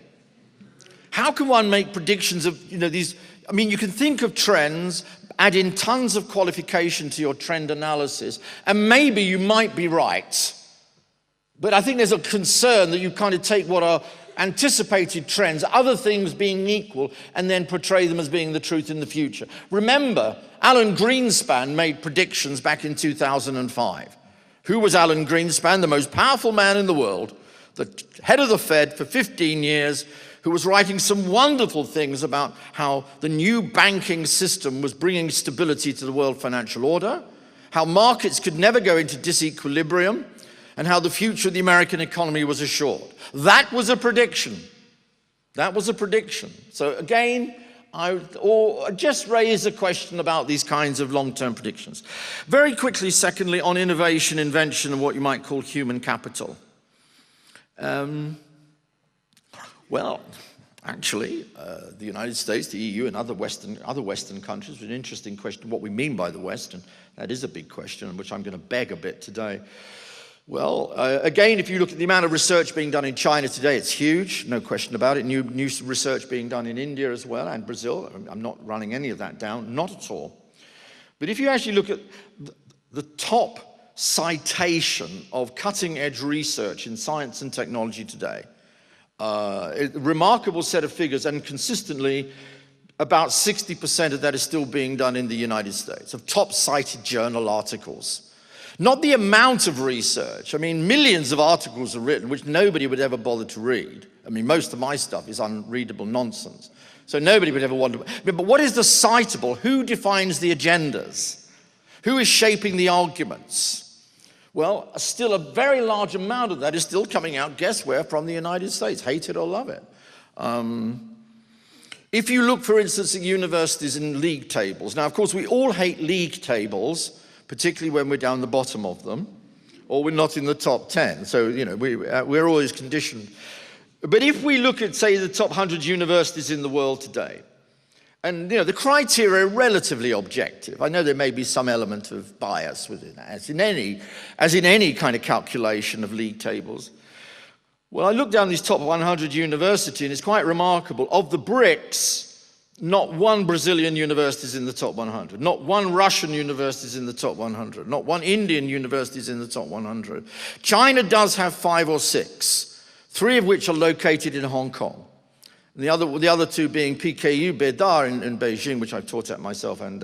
How can one make predictions of, these? I mean, you can think of trends, add in tons of qualification to your trend analysis, and maybe you might be right. But I think there's a concern that you kind of take what are anticipated trends, other things being equal, and then portray them as being the truth in the future. Remember, Alan Greenspan made predictions back in 2005. Who was Alan Greenspan? The most powerful man in the world, the head of the Fed for 15 years, who was writing some wonderful things about how the new banking system was bringing stability to the world financial order, how markets could never go into disequilibrium, and how the future of the American economy was assured. That was a prediction. That was a prediction. So again, I just raise a question about these kinds of long-term predictions. Very quickly, secondly, on innovation, invention, and what you might call human capital. Well, actually, the United States, the EU, and other Western countries, an interesting question, what we mean by the West, and that is a big question, which I'm going to beg a bit today. Well, again, if you look at the amount of research being done in China today, it's huge, no question about it. New research being done in India as well, and Brazil. I'm not running any of that down, not at all. But if you actually look at the top citation of cutting-edge research in science and technology today, a remarkable set of figures, and consistently about 60% of that is still being done in the United States, of top-cited journal articles. Not the amount of research. I mean, millions of articles are written which nobody would ever bother to read. I mean, most of my stuff is unreadable nonsense. So nobody would ever want to. But what is the citable? Who defines the agendas? Who is shaping the arguments? Well, still a very large amount of that is still coming out, guess where, from the United States. Hate it or love it. If you look, for instance, at universities in league tables. Now, of course, we all hate league tables, particularly when we're down the bottom of them, or we're not in the top 10. So, we're always conditioned. But if we look at, say, the top 100 universities in the world today, and, the criteria are relatively objective. I know there may be some element of bias within that, as in any kind of calculation of league tables. Well, I look down these top 100 universities, and it's quite remarkable. Of the BRICS, not one Brazilian university is in the top 100. Not one Russian university is in the top 100. Not one Indian university is in the top 100. China does have 5 or 6, 3 of which are located in Hong Kong. And the other 2 being PKU Bedar in Beijing, which I've taught at myself, and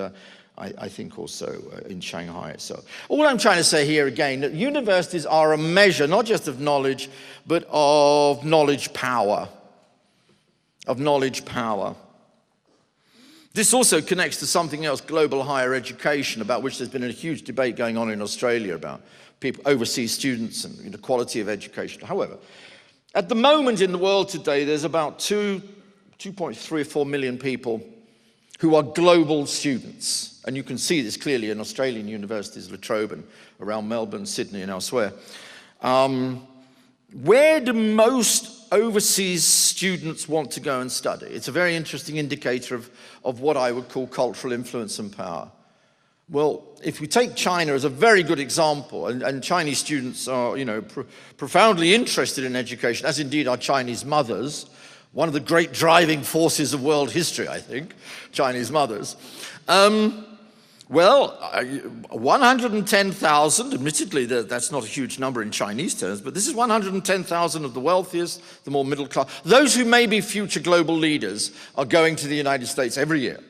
I think also in Shanghai. So all I'm trying to say here again, that universities are a measure not just of knowledge, but of knowledge power. Of knowledge power. This also connects to something else, global higher education, about which there's been a huge debate going on in Australia about overseas students and the quality of education. However, at the moment in the world today, there's about 2.3 or 4 million people who are global students. And you can see this clearly in Australian universities, La Trobe and around Melbourne, Sydney and elsewhere. Where do most overseas students want to go and study? It's a very interesting indicator of what I would call cultural influence and power. Well, if we take China as a very good example, and Chinese students are, profoundly interested in education, as indeed are Chinese mothers, one of the great driving forces of world history, I think, Chinese mothers. 110,000, admittedly that's not a huge number in Chinese terms, but this is 110,000 of the wealthiest, the more middle class. Those who may be future global leaders are going to the United States every year.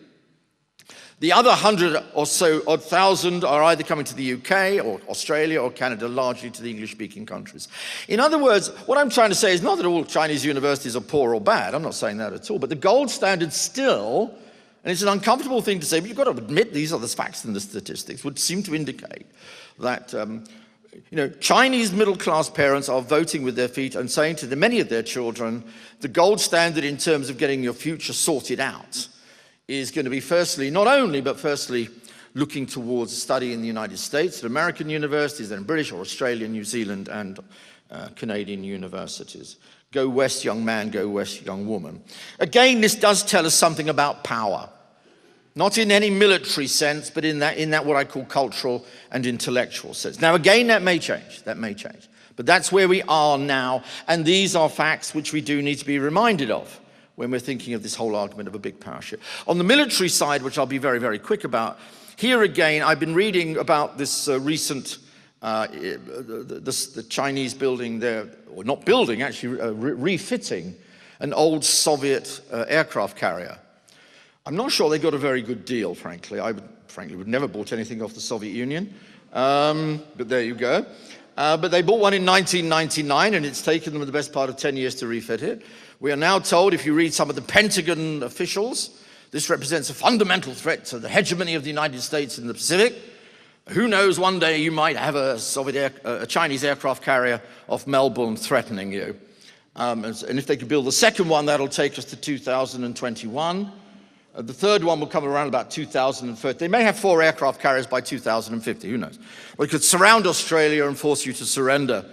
The other 100 or so odd thousand are either coming to the UK or Australia or Canada, largely to the English-speaking countries. In other words, what I'm trying to say is not that all Chinese universities are poor or bad. I'm not saying that at all. But the gold standard still, and it's an uncomfortable thing to say, but you've got to admit these are the facts and the statistics, would seem to indicate that Chinese middle-class parents are voting with their feet and saying to many of their children, the gold standard in terms of getting your future sorted out is going to be firstly, not only, but firstly, looking towards a study in the United States, at American universities, then British or Australian, New Zealand, and Canadian universities. Go west, young man, go west, young woman. Again, this does tell us something about power. Not in any military sense, but in that what I call cultural and intellectual sense. Now again, that may change. But that's where we are now, and these are facts which we do need to be reminded of when we're thinking of this whole argument of a big power shift. On the military side, which I'll be very, very quick about, here again, I've been reading about this recent, the Chinese building there, or not building, actually refitting an old Soviet aircraft carrier. I'm not sure they got a very good deal, frankly. I would never bought anything off the Soviet Union, but there you go. But they bought one in 1999, and it's taken them the best part of 10 years to refit it. We are now told, if you read some of the Pentagon officials, this represents a fundamental threat to the hegemony of the United States in the Pacific. Who knows, one day you might have a Chinese aircraft carrier off Melbourne threatening you. And if they could build the second one, that'll take us to 2021. The third one will come around about 2030. They may have 4 aircraft carriers by 2050, who knows? Well, it could surround Australia and force you to surrender.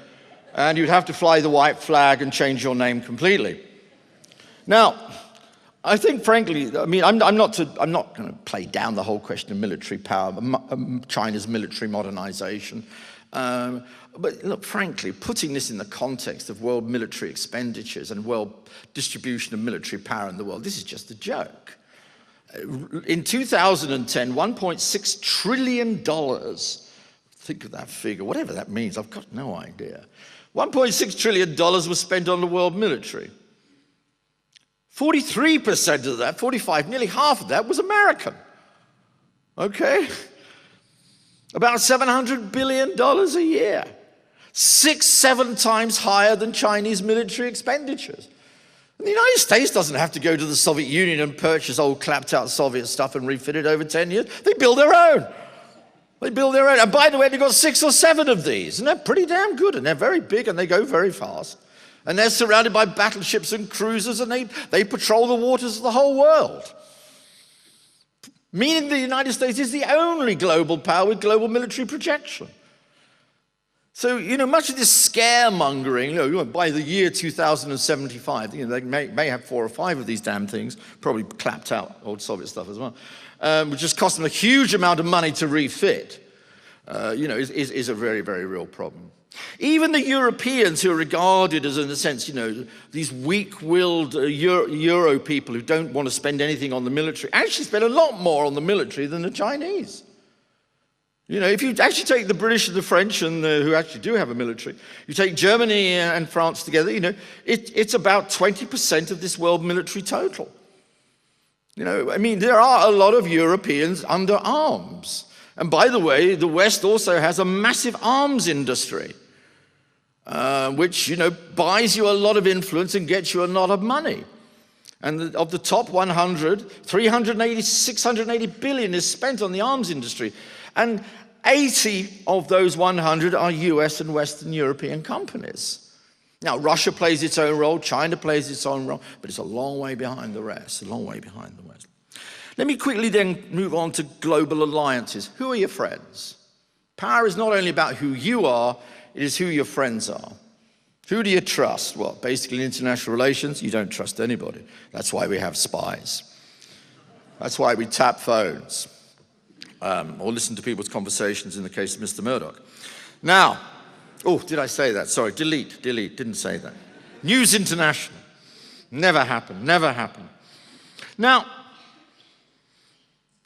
And you'd have to fly the white flag and change your name completely. Now, I think, frankly, I mean, I'm not going to play down the whole question of military power, China's military modernization. But look, frankly, putting this in the context of world military expenditures and world distribution of military power in the world, this is just a joke. In 2010, $1.6 trillion, think of that figure, whatever that means, I've got no idea. $1.6 trillion was spent on the world military. 43% of that, 45, nearly half of that was American. Okay? About $700 billion a year. 6-7 times higher than Chinese military expenditures. And the United States doesn't have to go to the Soviet Union and purchase old clapped out Soviet stuff and refit it over 10 years. They build their own. And by the way, they've got 6 or 7 of these, and they're pretty damn good, and they're very big, and they go very fast. And they're surrounded by battleships and cruisers, and they patrol the waters of the whole world. Meaning the United States is the only global power with global military projection. So, much of this scaremongering, by the year 2075, they may have 4 or 5 of these damn things, probably clapped out old Soviet stuff as well, which just cost them a huge amount of money to refit, is a very, very real problem. Even the Europeans, who are regarded as, in a sense, these weak-willed Euro people who don't want to spend anything on the military, actually spend a lot more on the military than the Chinese. If you actually take the British and the French, and who actually do have a military, you take Germany and France together, it's about 20% of this world military total. There are a lot of Europeans under arms. And by the way, the West also has a massive arms industry, which, buys you a lot of influence and gets you a lot of money. And of the top 100, 680 billion is spent on the arms industry. And 80 of those 100 are US and Western European companies. Now, Russia plays its own role, China plays its own role, but it's a long way behind the rest, Let me quickly then move on to global alliances. Who are your friends? Power is not only about who you are, it is who your friends are. Who do you trust? Well, basically in international relations, you don't trust anybody. That's why we have spies. That's why we tap phones. Or listen to people's conversations in the case of Mr. Murdoch. Now, did I say that? Sorry, delete, didn't say that. News International. Never happened. Now,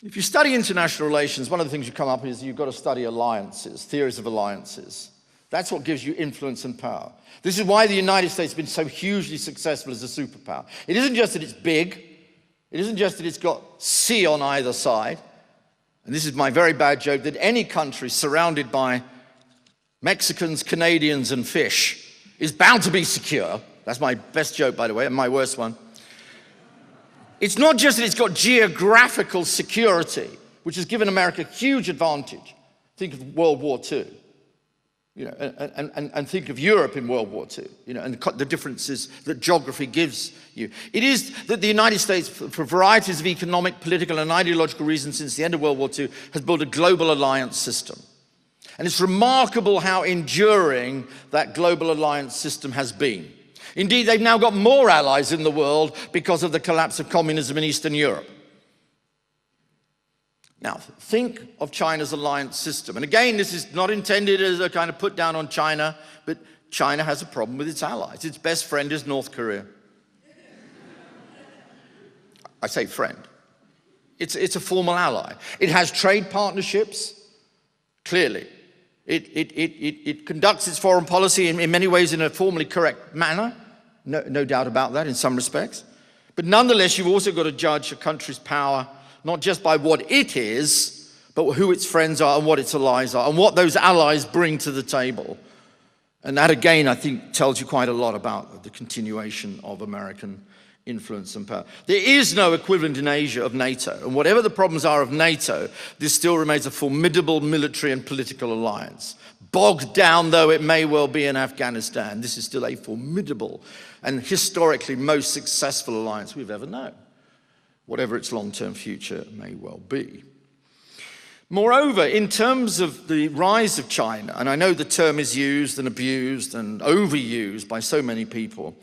if you study international relations, one of the things you come up is you've got to study alliances, theories of alliances. That's what gives you influence and power. This is why the United States has been so hugely successful as a superpower. It isn't just that it's big. It isn't just that it's got sea on either side. And this is my very bad joke, that any country surrounded by Mexicans, Canadians, and fish is bound to be secure. That's my best joke, by the way, and my worst one. It's not just that it's got geographical security, which has given America huge advantage. Think of World War II. You know, and think of Europe in World War II, you know, and the differences that geography gives you. It is that the United States, for varieties of economic, political, and ideological reasons since the end of World War II, has built a global alliance system. And it's remarkable how enduring that global alliance system has been. Indeed, they've now got more allies in the world because of the collapse of communism in Eastern Europe. Now, think of China's alliance system. And again, this is not intended as a kind of put down on China, but China has a problem with its allies. Its best friend is North Korea. I say friend. It's a formal ally. It has trade partnerships, clearly. It conducts its foreign policy in many ways in a formally correct manner. No doubt about that in some respects. But nonetheless, you've also got to judge a country's power not just by what it is, but who its friends are and what its allies are and what those allies bring to the table. And that, again, I think tells you quite a lot about the continuation of American influence and power. There is no equivalent in Asia of NATO. And whatever the problems are of NATO, this still remains a formidable military and political alliance. Bogged down though it may well be in Afghanistan, this is still a formidable and historically most successful alliance we've ever known, whatever its long-term future may well be. Moreover, in terms of the rise of China, and I know the term is used and abused and overused by so many people,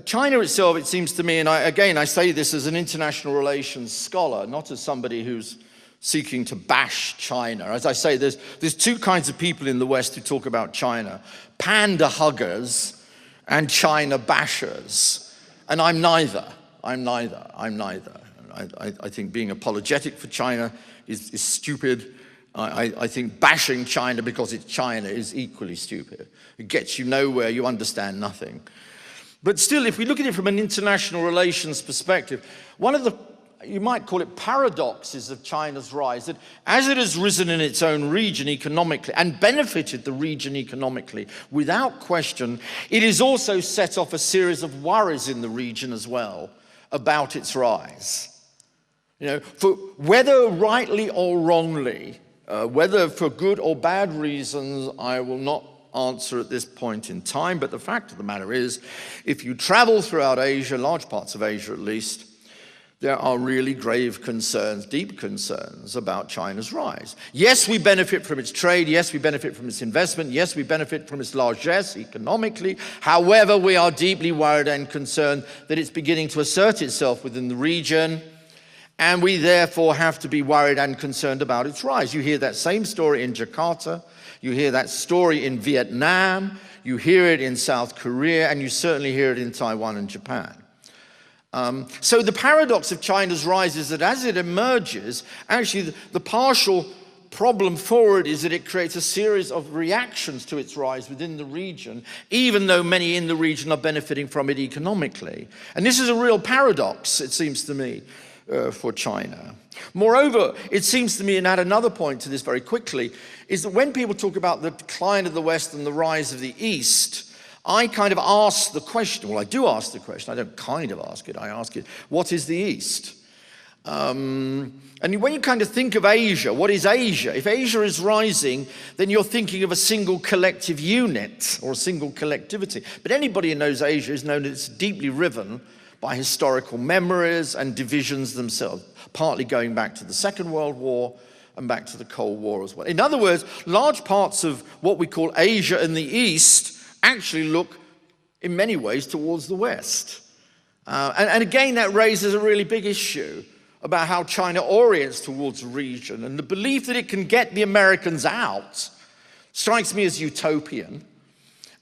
China itself, it seems to me, and I say this as an international relations scholar, not as somebody who's seeking to bash China. As I say, there's two kinds of people in the West who talk about China: panda huggers and China bashers. And I'm neither. I think being apologetic for China is stupid. I think bashing China because it's China is equally stupid. It gets you nowhere, you understand nothing. But still, if we look at it from an international relations perspective, one of the, you might call it paradoxes of China's rise, that as it has risen in its own region economically and benefited the region economically, without question, it has also set off a series of worries in the region as well about its rise. You know, for whether rightly or wrongly, whether for good or bad reasons, I will not answer at this point in time, but the fact of the matter is, if you travel throughout Asia, large parts of Asia at least, there are really grave concerns, deep concerns about China's rise. Yes, we benefit from its trade. Yes, we benefit from its investment. Yes, we benefit from its largesse economically. However, we are deeply worried and concerned that it's beginning to assert itself within the region, and we therefore have to be worried and concerned about its rise. You hear that same story in Jakarta. You hear that story in Vietnam. You hear it in South Korea, and you certainly hear it in Taiwan and Japan. So the paradox of China's rise is that as it emerges, actually the partial problem for it is that it creates a series of reactions to its rise within the region, even though many in the region are benefiting from it economically. And this is a real paradox, it seems to me, for China. Moreover, it seems to me, and add another point to this very quickly, is that when people talk about the decline of the West and the rise of the East, I kind of ask the question, well, I do ask the question, I don't kind of ask it, I ask it, what is the East? And when you kind of think of Asia, what is Asia? If Asia is rising, then you're thinking of a single collective unit or a single collectivity. But anybody who knows Asia has known that it's deeply riven by historical memories and divisions themselves, partly going back to the Second World War and back to the Cold War as well. In other words, large parts of what we call Asia and the East actually look, in many ways, towards the West. And again, that raises a really big issue about how China orients towards the region. And the belief that it can get the Americans out strikes me as utopian,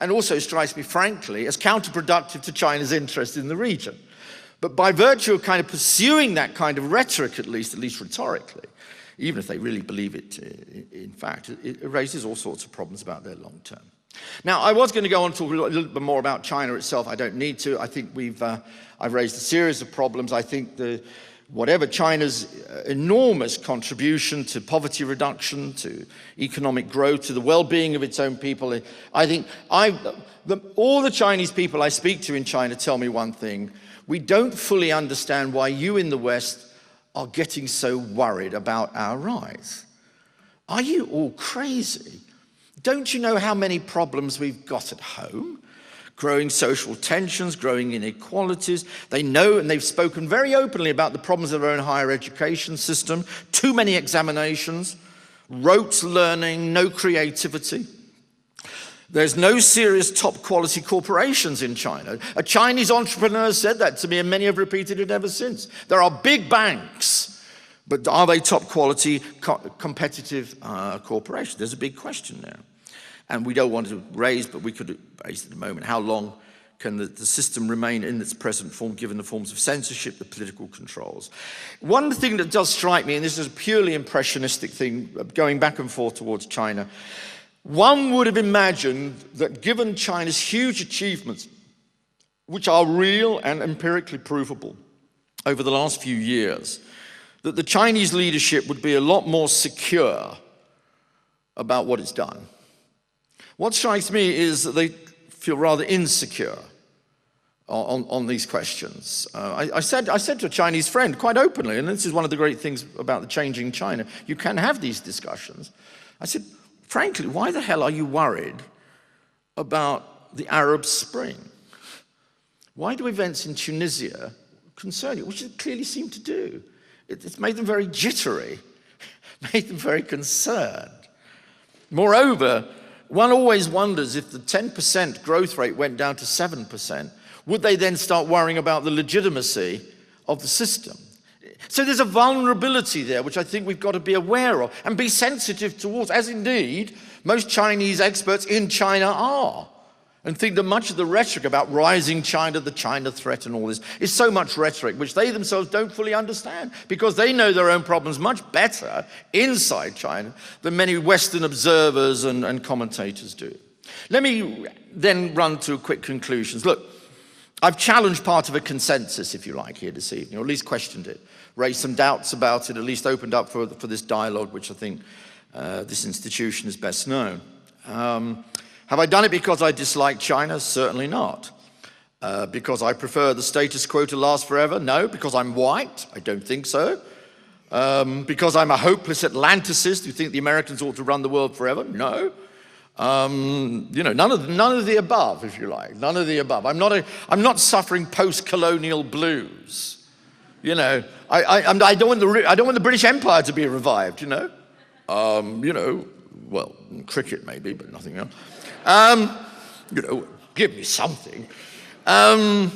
and also strikes me, frankly, as counterproductive to China's interest in the region. But by virtue of kind of pursuing that kind of rhetoric, at least rhetorically, even if they really believe it, in fact, it raises all sorts of problems about their long term. Now, I was going to go on and talk a little bit more about China itself. I don't need to. I think I've raised a series of problems. I think whatever China's enormous contribution to poverty reduction, to economic growth, to the well-being of its own people, I think all the Chinese people I speak to in China tell me one thing: we don't fully understand why you in the West are getting so worried about our rise. Are you all crazy? don't you know how many problems we've got at home? Growing social tensions, growing inequalities. They know, and they've spoken very openly about the problems of their own higher education system. Too many examinations, rote learning, no creativity. There's no serious top quality corporations in China. A Chinese entrepreneur said that to me, and many have repeated it ever since. There are big banks, but are they top quality competitive corporations? There's a big question there. And we don't want to raise, but we could raise at the moment, how long can the system remain in its present form, given the forms of censorship, the political controls? One thing that does strike me, and this is a purely impressionistic thing, going back and forth towards China, one would have imagined that given China's huge achievements, which are real and empirically provable over the last few years, that the Chinese leadership would be a lot more secure about what it's done. What strikes me is that they feel rather insecure on these questions. I said to a Chinese friend quite openly, and this is one of the great things about the changing China, you can have these discussions. I said, frankly, why the hell are you worried about the Arab Spring? Why do events in Tunisia concern you? Which it clearly seem to do. It's made them very jittery, made them very concerned. Moreover, one always wonders if the 10% growth rate went down to 7%, would they then start worrying about the legitimacy of the system? So there's a vulnerability there, which I think we've got to be aware of and be sensitive towards, as indeed most Chinese experts in China are, and think that much of the rhetoric about rising China, the China threat and all this, is so much rhetoric which they themselves don't fully understand, because they know their own problems much better inside China than many Western observers and commentators do. Let me then run to quick conclusions. Look, I've challenged part of a consensus, if you like, here this evening, or at least questioned it, raised some doubts about it, at least opened up for this dialogue, which I think this institution is best known. Have I done it because I dislike China? Certainly not. Because I prefer the status quo to last forever? No. Because I'm white? I don't think so. Because I'm a hopeless Atlanticist who think the Americans ought to run the world forever? No. You know, none of the above, if you like. None of the above. I'm not suffering post-colonial blues. You know, I don't want the British Empire to be revived. You know, well, cricket maybe, but nothing else. You know, give me something. But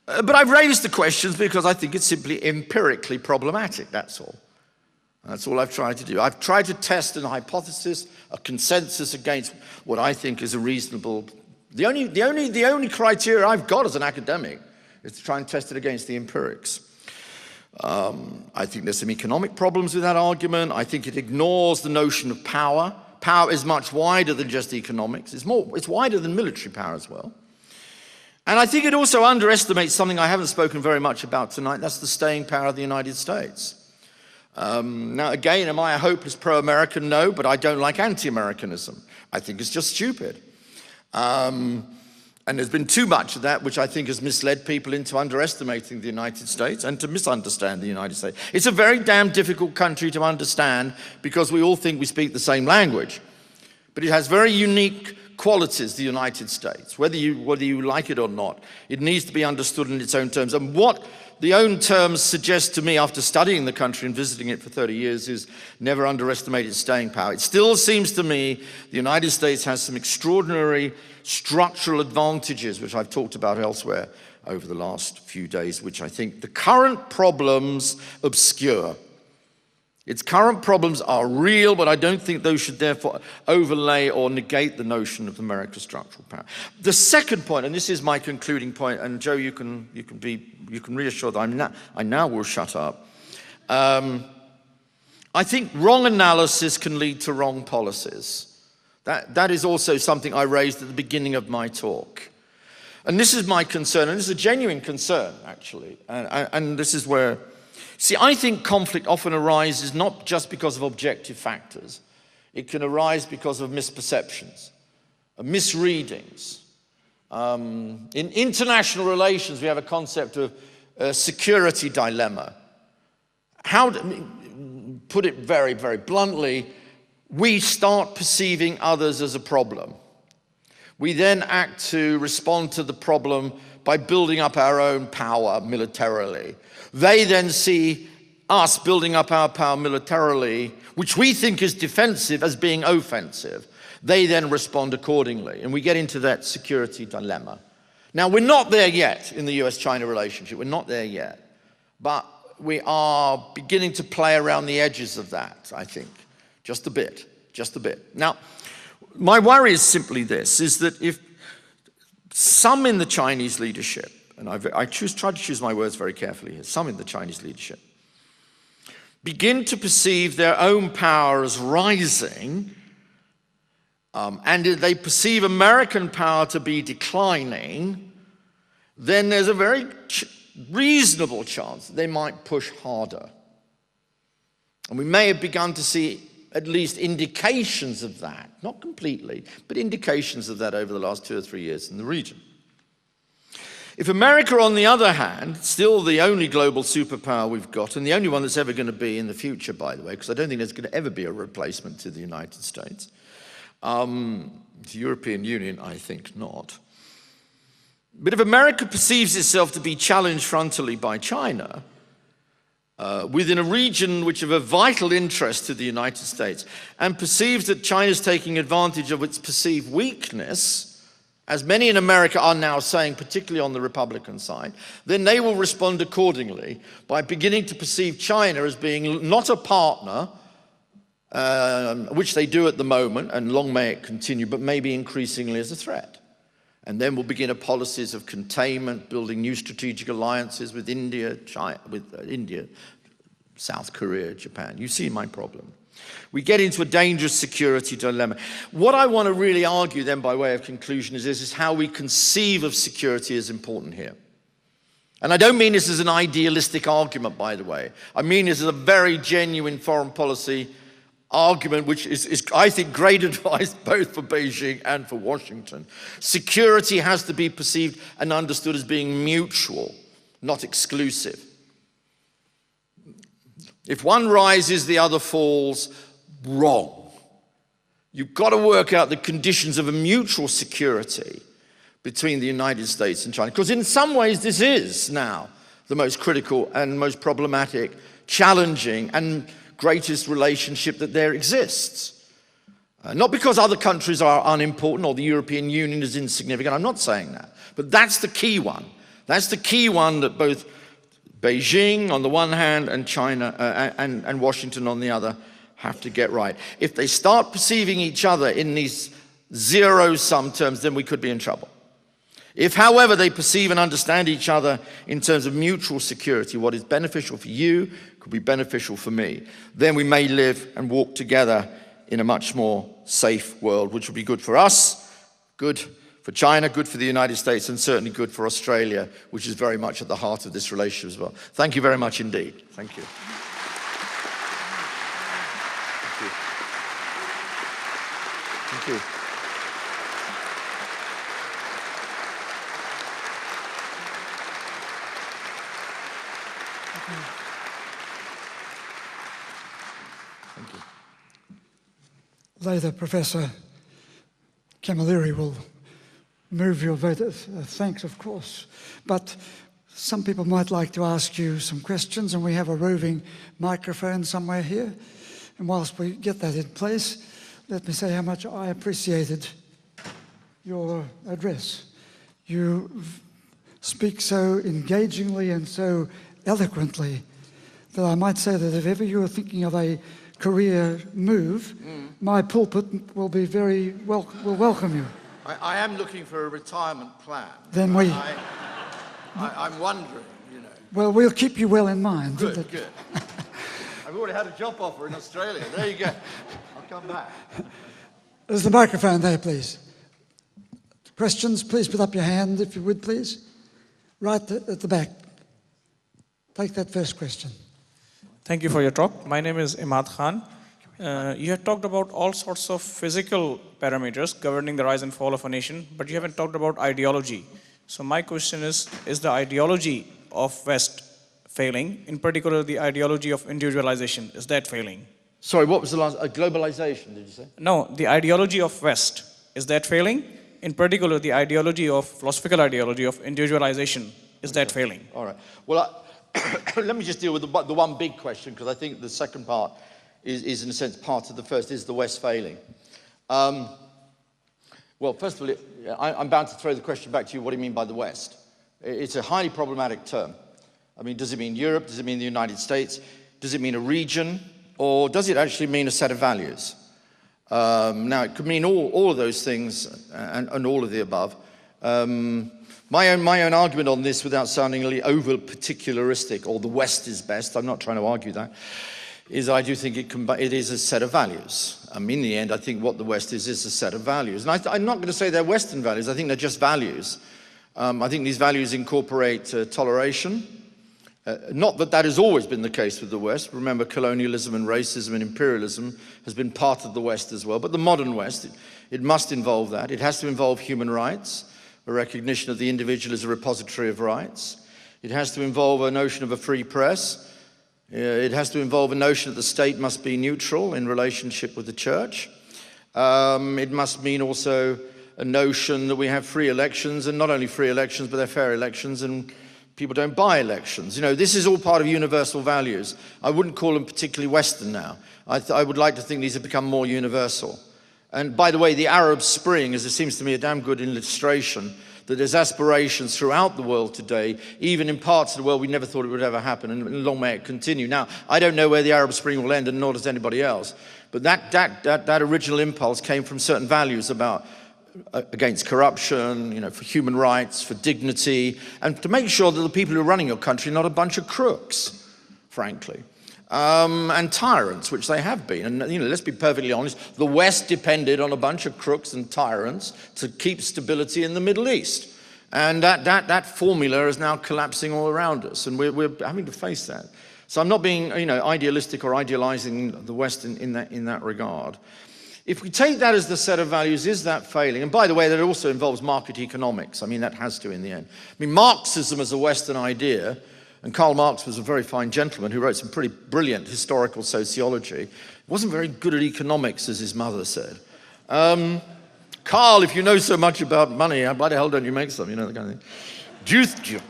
I've raised the questions because I think it's simply empirically problematic, that's all. That's all I've tried to do. I've tried to test an hypothesis, a consensus against what I think is a reasonable... The only criteria I've got as an academic is to try and test it against the empirics. I think there's some economic problems with that argument. I think it ignores the notion of power. Power is much wider than just economics. It's wider than military power as well. And I think it also underestimates something I haven't spoken very much about tonight. That's the staying power of the United States. Now, again, am I a hopeless pro-American? No, but I don't like anti-Americanism. I think it's just stupid. And there's been too much of that, which I think has misled people into underestimating the United States and to misunderstand the United States. It's a very damn difficult country to understand because we all think we speak the same language. But it has very unique qualities, the United States, whether you like it or not. It needs to be understood in its own terms. And what the own terms suggest to me after studying the country and visiting it for 30 years is never underestimate its staying power. It still seems to me the United States has some extraordinary structural advantages, which I've talked about elsewhere over the last few days, which I think the current problems obscure. Its current problems are real, but I don't think those should therefore overlay or negate the notion of America's structural power. The second point, and this is my concluding point, and Joe, you can reassure that I now will shut up. I think wrong analysis can lead to wrong policies. That is also something I raised at the beginning of my talk. And this is my concern, and this is a genuine concern, actually. And this is where... See, I think conflict often arises not just because of objective factors. It can arise because of misperceptions, of misreadings. In international relations, we have a concept of a security dilemma. Put it very, very bluntly, we start perceiving others as a problem. We then act to respond to the problem by building up our own power militarily. They then see us building up our power militarily, which we think is defensive, as being offensive. They then respond accordingly, and we get into that security dilemma. Now, we're not there yet in the US-China relationship. We're not there yet. But we are beginning to play around the edges of that, I think. Just a bit, just a bit. Now, my worry is simply this, is that if some in the Chinese leadership, and I try to choose my words very carefully here, some in the Chinese leadership, begin to perceive their own power as rising, and they perceive American power to be declining, then there's a very reasonable chance that they might push harder. And we may have begun to see at least indications of that, not completely, but indications of that over the last 2 or 3 years in the region. If America, on the other hand, still the only global superpower we've got, and the only one that's ever going to be in the future, by the way, because I don't think there's going to ever be a replacement to the United States. The European Union, I think not. But if America perceives itself to be challenged frontally by China, within a region which of a vital interest to the United States, and perceives that China's taking advantage of its perceived weakness, as many in America are now saying, particularly on the Republican side, then they will respond accordingly by beginning to perceive China as being not a partner, which they do at the moment, and long may it continue, but maybe increasingly as a threat. And then we'll begin policies of containment, building new strategic alliances with India, South Korea, Japan. You see my problem. We get into a dangerous security dilemma. What I want to really argue then by way of conclusion is this, is how we conceive of security is important here. And I don't mean this as an idealistic argument, by the way. I mean this as a very genuine foreign policy argument, which is, I think, great advice both for Beijing and for Washington. Security has to be perceived and understood as being mutual, not exclusive. If one rises, the other falls. Wrong. You've got to work out the conditions of a mutual security between the United States and China, because in some ways this is now the most critical and most problematic, challenging and greatest relationship that there exists. Not because other countries are unimportant or the European Union is insignificant, I'm not saying that, but that's the key one. That's the key one that both Beijing on the one hand and China and Washington on the other have to get right. If they start perceiving each other in these zero-sum terms, then we could be in trouble. If, however, they perceive and understand each other in terms of mutual security, what is beneficial for you could be beneficial for me, then we may live and walk together in a much more safe world, which will be good for us, good for China, good for the United States, and certainly good for Australia, which is very much at the heart of this relationship as well. Thank you very much indeed. Thank you. Thank you. Thank you. Later, Professor Camilleri will move your vote of thanks, of course. But some people might like to ask you some questions, and we have a roving microphone somewhere here. And whilst we get that in place, let me say how much I appreciated your address. You speak so engagingly and so eloquently that I might say that if ever you are thinking of a career move, my pulpit will be will welcome you. I am looking for a retirement plan. Then I'm wondering, you know. Well, we'll keep you well in mind. Good, good. I've already had a job offer in Australia. There you go. I'll come back. There's the microphone there, please. Questions, please put up your hand if you would, please. Right at the back. Take that first question. Thank you for your talk. My name is Imad Khan. You have talked about all sorts of physical parameters governing the rise and fall of a nation, but you haven't talked about ideology. So my question is the ideology of West failing, in particular the ideology of individualization, is that failing? Sorry, what was the last? Globalization, did you say? No, the ideology of West, is that failing? In particular, the ideology of, philosophical ideology of individualization, is that failing? All right. Well, let me just deal with the one big question, because I think the second part is in a sense part of the first. Is the West failing? Well, first of all, I'm bound to throw the question back to you. What do you mean by the West? It's a highly problematic term. I mean, does it mean Europe? Does it mean the United States? Does it mean a region? Or does it actually mean a set of values? Now, it could mean all of those things and all of the above. My own argument on this, without sounding really over particularistic, or the West is best, I'm not trying to argue that, is I do think it is a set of values. In the end, I think what the West is a set of values. And I'm not going to say they're Western values, I think they're just values. I think these values incorporate toleration. Not that that has always been the case with the West. Remember, colonialism and racism and imperialism has been part of the West as well. But the modern West, it must involve that. It has to involve human rights, a recognition of the individual as a repository of rights. It has to involve a notion of a free press. It has to involve a notion that the state must be neutral in relationship with the church. It must mean also a notion that we have free elections, and not only free elections, but they're fair elections, and people don't buy elections. This is all part of universal values. I wouldn't call them particularly Western now. I would like to think these have become more universal. And by the way, the Arab Spring, as it seems to me, a damn good illustration that there's aspirations throughout the world today, even in parts of the world we never thought it would ever happen, and long may it continue. Now, I don't know where the Arab Spring will end, and nor does anybody else. But that original impulse came from certain values about against corruption, for human rights, for dignity, and to make sure that the people who are running your country are not a bunch of crooks, frankly, and tyrants, which they have been. And let's be perfectly honest, the West depended on a bunch of crooks and tyrants to keep stability in the Middle East, and that formula is now collapsing all around us, and we're having to face that. So I'm not being idealistic or idealizing the West in that regard. If we take that as the set of values, is that failing? And by the way, that also involves market economics. That has to in the end. Marxism as a Western idea, and Karl Marx was a very fine gentleman who wrote some pretty brilliant historical sociology, wasn't very good at economics, as his mother said. Karl, if you know so much about money, why the hell don't you make some? That kind of thing. Do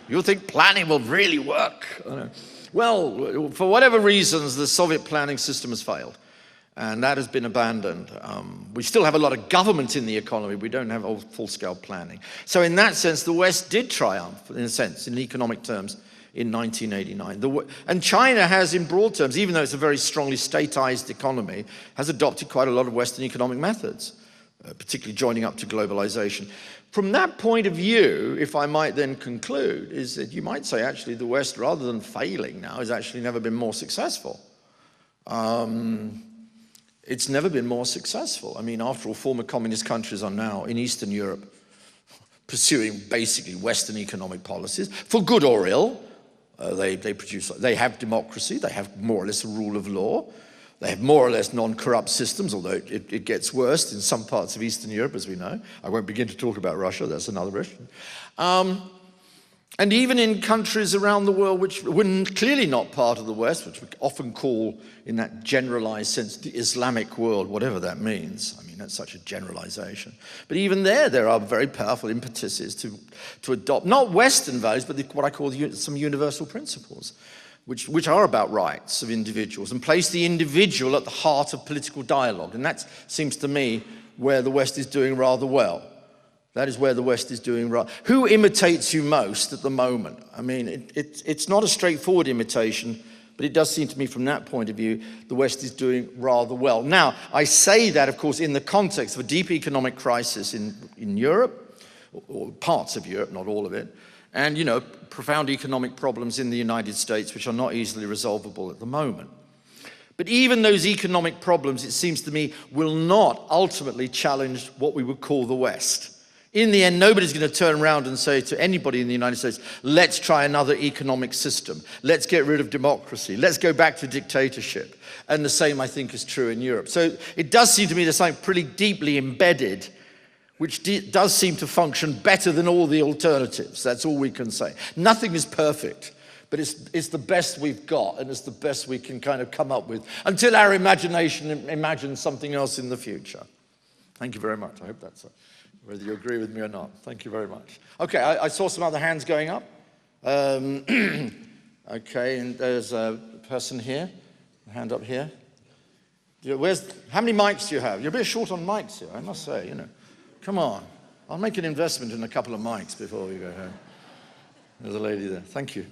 you think planning will really work? Well, for whatever reasons, the Soviet planning system has failed. And that has been abandoned. We still have a lot of government in the economy. We don't have full-scale planning. So in that sense, the West did triumph, in a sense, in economic terms, in 1989. And China has, in broad terms, even though it's a very strongly statized economy, has adopted quite a lot of Western economic methods, particularly joining up to globalization. From that point of view, if I might then conclude, is that you might say, actually, the West, rather than failing now, has actually never been more successful. It's never been more successful. After all, former communist countries are now in Eastern Europe pursuing basically Western economic policies, for good or ill. They have democracy, they have more or less a rule of law, they have more or less non-corrupt systems, although it gets worse in some parts of Eastern Europe, as we know. I won't begin to talk about Russia, that's another issue. And even in countries around the world which were clearly not part of the West, which we often call, in that generalized sense, the Islamic world, whatever that means. That's such a generalization. But even there are very powerful impetuses to adopt, not Western values, but what I call some universal principles, which are about rights of individuals, and place the individual at the heart of political dialogue. And that seems to me where the West is doing rather well. That is where the West is doing right. Who imitates you most at the moment? It's not a straightforward imitation, but it does seem to me from that point of view, the West is doing rather well. Now, I say that, of course, in the context of a deep economic crisis in Europe, or parts of Europe, not all of it, and, profound economic problems in the United States, which are not easily resolvable at the moment. But even those economic problems, it seems to me, will not ultimately challenge what we would call the West. In the end, nobody's going to turn around and say to anybody in the United States, let's try another economic system. Let's get rid of democracy. Let's go back to dictatorship. And the same, I think, is true in Europe. So it does seem to me there's something pretty deeply embedded, which does seem to function better than all the alternatives. That's all we can say. Nothing is perfect. but it's the best we've got, and it's the best we can kind of come up with until our imagination imagines something else in the future. Thank you very much. I hope that's whether you agree with me or not. Thank you very much. Okay, I saw some other hands going up. Okay, and there's a person here, a hand up here. How many mics do you have? You're a bit short on mics here, I must say, you know. Come on. I'll make an investment in a couple of mics before we go home. There's a lady there. Thank you.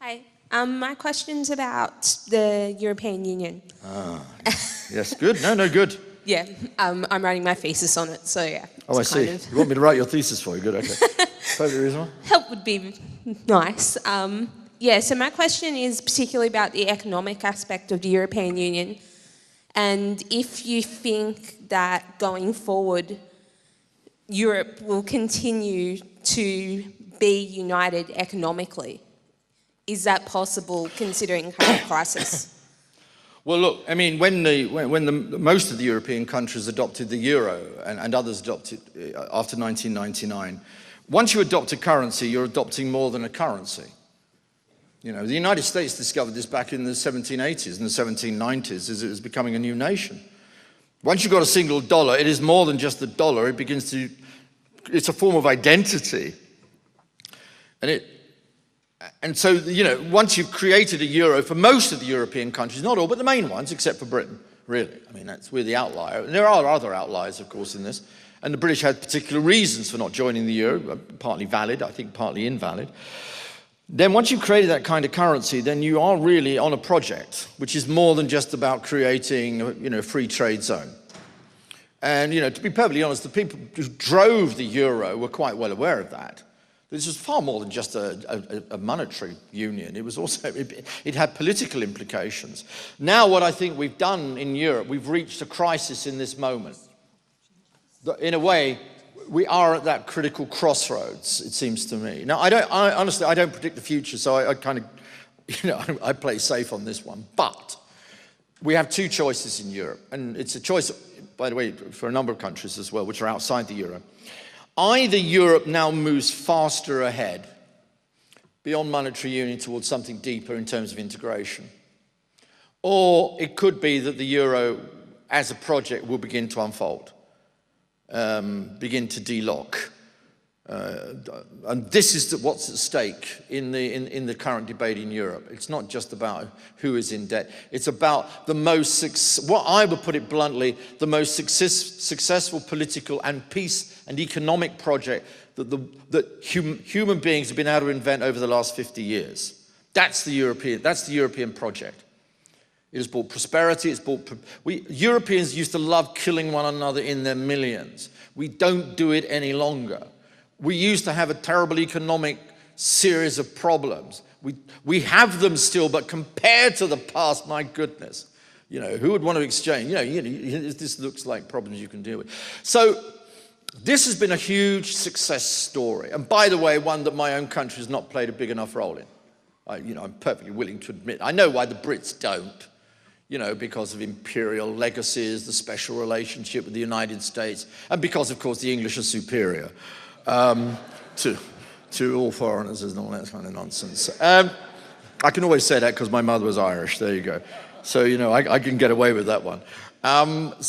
Hi. My question's about the European Union. Yes, good. No, good. Yeah, I'm writing my thesis on it, so yeah. Oh, I see. You want me to write your thesis for you? Good, okay. Totally reasonable. Help would be nice. Yeah, so my question is particularly about the economic aspect of the European Union, and if you think that going forward, Europe will continue to be united economically. Is that possible considering current crisis? Well, look, I mean, when most of the European countries adopted the euro and others adopted after 1999, once you adopt a currency, you're adopting more than a currency. You know, the United States discovered this back in the 1780s and the 1790s as it was becoming a new nation. Once you've got a single dollar, it is more than just a dollar. It begins to, it's a form of identity. And so, you know, once you've created a euro for most of the European countries, not all, but the main ones, except for Britain, really. I mean, we're the outlier. And there are other outliers, of course, in this. And the British had particular reasons for not joining the euro, partly valid, I think partly invalid. Then once you've created that kind of currency, then you are really on a project, which is more than just about creating, you know, a free trade zone. And, you know, to be perfectly honest, the people who drove the euro were quite well aware of that. This was far more than just a monetary union. It was also, it had political implications. Now what I think we've done in Europe, we've reached a crisis in this moment. In a way, we are at that critical crossroads, it seems to me. Now, honestly, I don't predict the future, so I kind of, you know, I play safe on this one. But we have two choices in Europe, and it's a choice, by the way, for a number of countries as well, which are outside the euro. Either Europe now moves faster ahead, beyond monetary union towards something deeper in terms of integration, or it could be that the euro as a project will begin to unfold. Begin to delock. And this is what's at stake in the current debate in Europe. It's not just about who is in debt. It's about the what I would put it bluntly, the most successful political and peace and economic project that human beings have been able to invent over the last 50 years. That's the European project. It has brought prosperity, Europeans used to love killing one another in their millions. We don't do it any longer. We used to have a terrible economic series of problems. We have them still, but compared to the past, my goodness, you know, who would want to exchange? You know, this looks like problems you can deal with. So this has been a huge success story. And by the way, one that my own country has not played a big enough role in. I'm perfectly willing to admit. I know why the Brits don't. You know, because of imperial legacies, the special relationship with the United States, and because, of course, the English are superior to all foreigners and all that kind of nonsense. I can always say that because my mother was Irish. There you go. So, you know, I can get away with that one. But,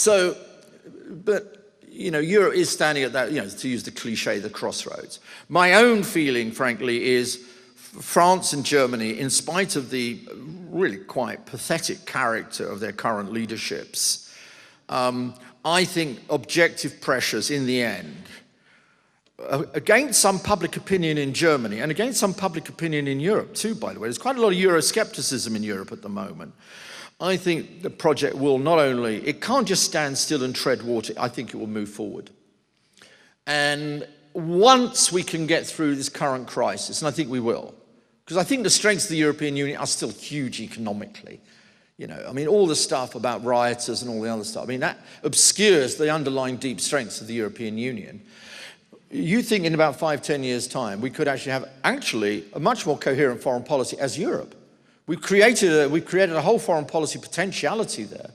you know, Europe is standing at that, you know, to use the cliche, the crossroads. My own feeling, frankly, is France and Germany, in spite of the really quite pathetic character of their current leaderships, I think objective pressures in the end, against some public opinion in Germany and against some public opinion in Europe too, by the way. There's quite a lot of Euroscepticism in Europe at the moment. I think the project will not only, it can't just stand still and tread water, I think it will move forward. And once we can get through this current crisis, and I think we will, because I think the strengths of the European Union are still huge economically. You know, I mean, all the stuff about rioters and all the other stuff, I mean, that obscures the underlying deep strengths of the European Union. You think in about 5-10 years' time, we could actually have a much more coherent foreign policy as Europe. We've created a whole foreign policy potentiality there.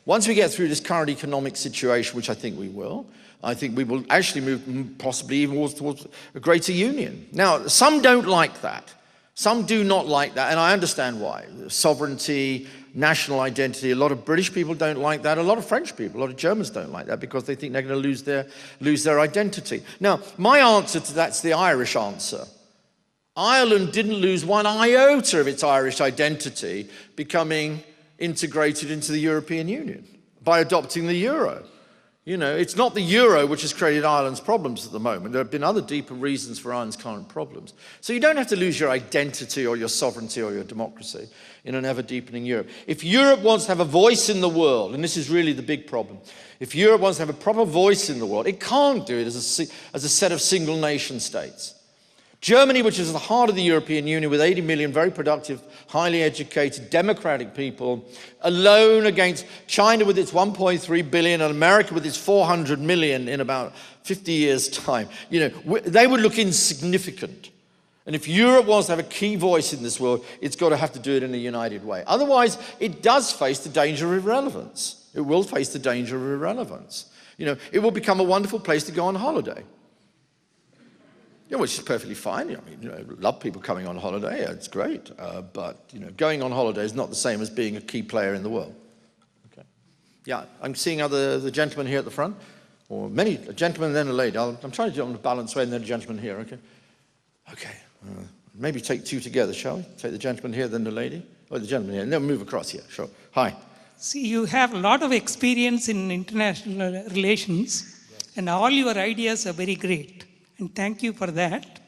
Once we get through this current economic situation, which I think we will, I think we will actually move possibly even towards a greater union. Now, some don't like that. Some do not like that, and I understand why. Sovereignty, national identity, a lot of British people don't like that, a lot of French people, a lot of Germans don't like that because they think they're going to lose their identity. Now, my answer to that's the Irish answer. Ireland didn't lose one iota of its Irish identity becoming integrated into the European Union by adopting the euro. You know, it's not the euro which has created Ireland's problems at the moment. There have been other deeper reasons for Ireland's current problems. So you don't have to lose your identity or your sovereignty or your democracy in an ever-deepening Europe. If Europe wants to have a voice in the world, and this is really the big problem, if Europe wants to have a proper voice in the world, it can't do it as a set of single nation states. Germany, which is at the heart of the European Union with 80 million very productive, highly educated, democratic people, alone against China with its 1.3 billion and America with its 400 million in about 50 years' time. You know, they would look insignificant. And if Europe wants to have a key voice in this world, it's got to have to do it in a united way. Otherwise, it does face the danger of irrelevance. It will face the danger of irrelevance. You know, it will become a wonderful place to go on holiday. Yeah, which is perfectly fine. I mean, you know, love people coming on holiday. It's great. But, you know, going on holiday is not the same as being a key player in the world. Okay. Yeah, I'm seeing the gentleman here at the front, or a gentleman and then a lady. I'm trying to do it on a balanced way and then a gentleman here, okay? Okay. Maybe take two together, shall we? Take the gentleman here, then the lady. Or the gentleman here, and then move across here. Sure. Hi. See, you have a lot of experience in international relations, and all your ideas are very great. And thank you for that.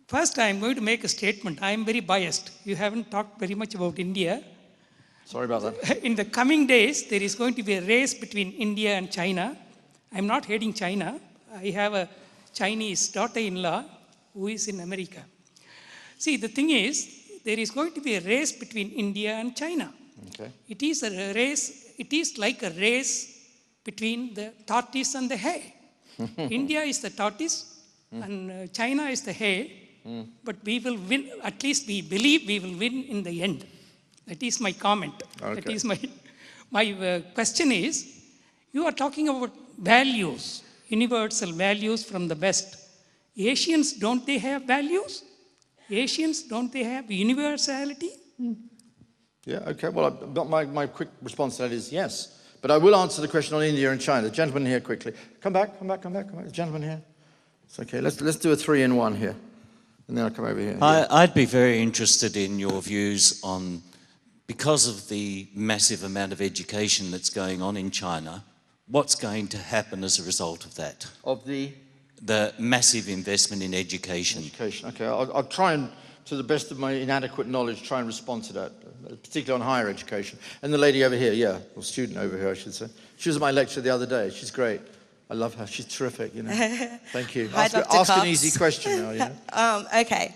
First, I'm going to make a statement. I'm very biased. You haven't talked very much about India. Sorry about that. In the coming days, there is going to be a race between India and China. I'm not hating China. I have a Chinese daughter-in-law who is in America. See, the thing is, there is going to be a race between India and China. Okay. It is a race, it is like a race between the tortoise and the hare. India is the tortoise and China is the hare, but we will win, at least we believe we will win in the end. That is my comment. Okay. That is my question is, you are talking about values, universal values from the West. Asians, don't they have values? Asians, don't they have universality? Yeah, okay. Well, my quick response to that is yes. But I will answer the question on India and China. The gentleman here quickly. Come back. The gentleman here. It's okay. Let's do a 3-in-1 here. And then I'll come over here. I'd be very interested in your views on, because of the massive amount of education that's going on in China, what's going to happen as a result of that? Of the massive investment in education. Education. Okay. I'll try and, to the best of my inadequate knowledge, try and respond to that, particularly on higher education. And the lady over here, yeah, or student over here, I should say. She was at my lecture the other day. She's great. I love her. She's terrific, you know. Thank you. Hi, Dr. Ask Cox. an easy question now, you know. Okay.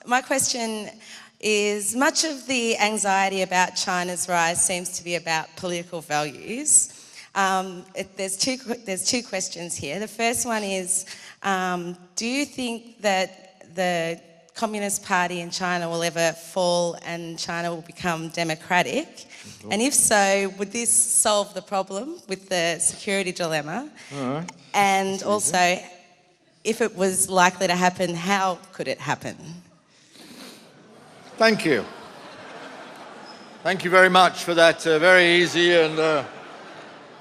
My question is, much of the anxiety about China's rise seems to be about political values. There's two questions here. The first one is, do you think that the Communist Party in China will ever fall and China will become democratic? Mm-hmm. And if so, would this solve the problem with the security dilemma? Right. And also, if it was likely to happen, how could it happen? Thank you. Thank you very much for that very easy and...